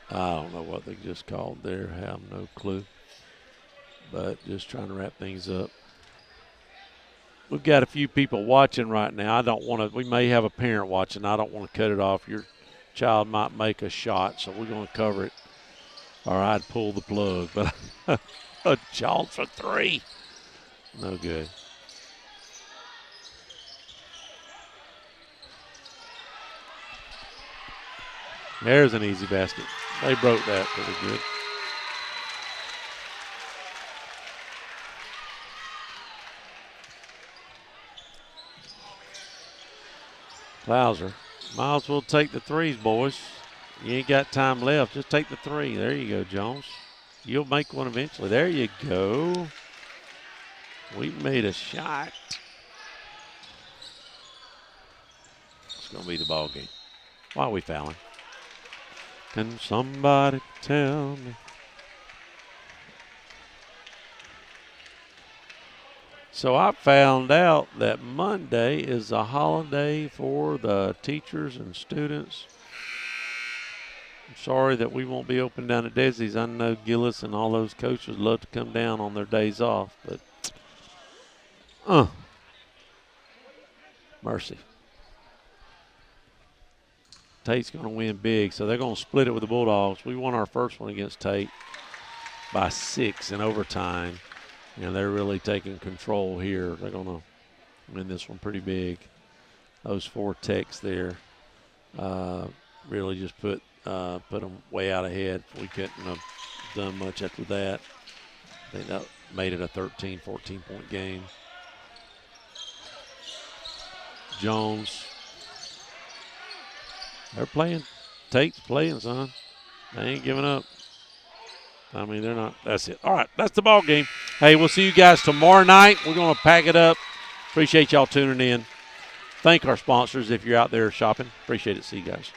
I don't know what they just called there. I have no clue. But just trying to wrap things up. We've got a few people watching right now. We may have a parent watching. I don't want to cut it off. Your child might make a shot, so we're going to cover it. Or I'd pull the plug. But a jaunt for 3. No good. There's an easy basket. They broke that pretty good. Clouser. Might as well take the 3s, boys. You ain't got time left. Just take the 3. There you go, Jones. You'll make one eventually. There you go. We made a shot. It's going to be the ball game. Why are we fouling? Can somebody tell me? So I found out that Monday is a holiday for the teachers and students. I'm sorry that we won't be open down at Desi's. I know Gillis and all those coaches love to come down on their days off, but mercy. Tate's going to win big, so they're going to split it with the Bulldogs. We won our first one against Tate by 6 in overtime, and they're really taking control here. They're going to win this one pretty big. Those 4 techs there really just put them way out ahead. We couldn't have done much after that. I think that made it a 13, 14-point game. Jones. They're playing. Tate's playing, son. They ain't giving up. I mean, they're not. That's it. All right, that's the ball game. Hey, we'll see you guys tomorrow night. We're going to pack it up. Appreciate y'all tuning in. Thank our sponsors if you're out there shopping. Appreciate it. See you guys.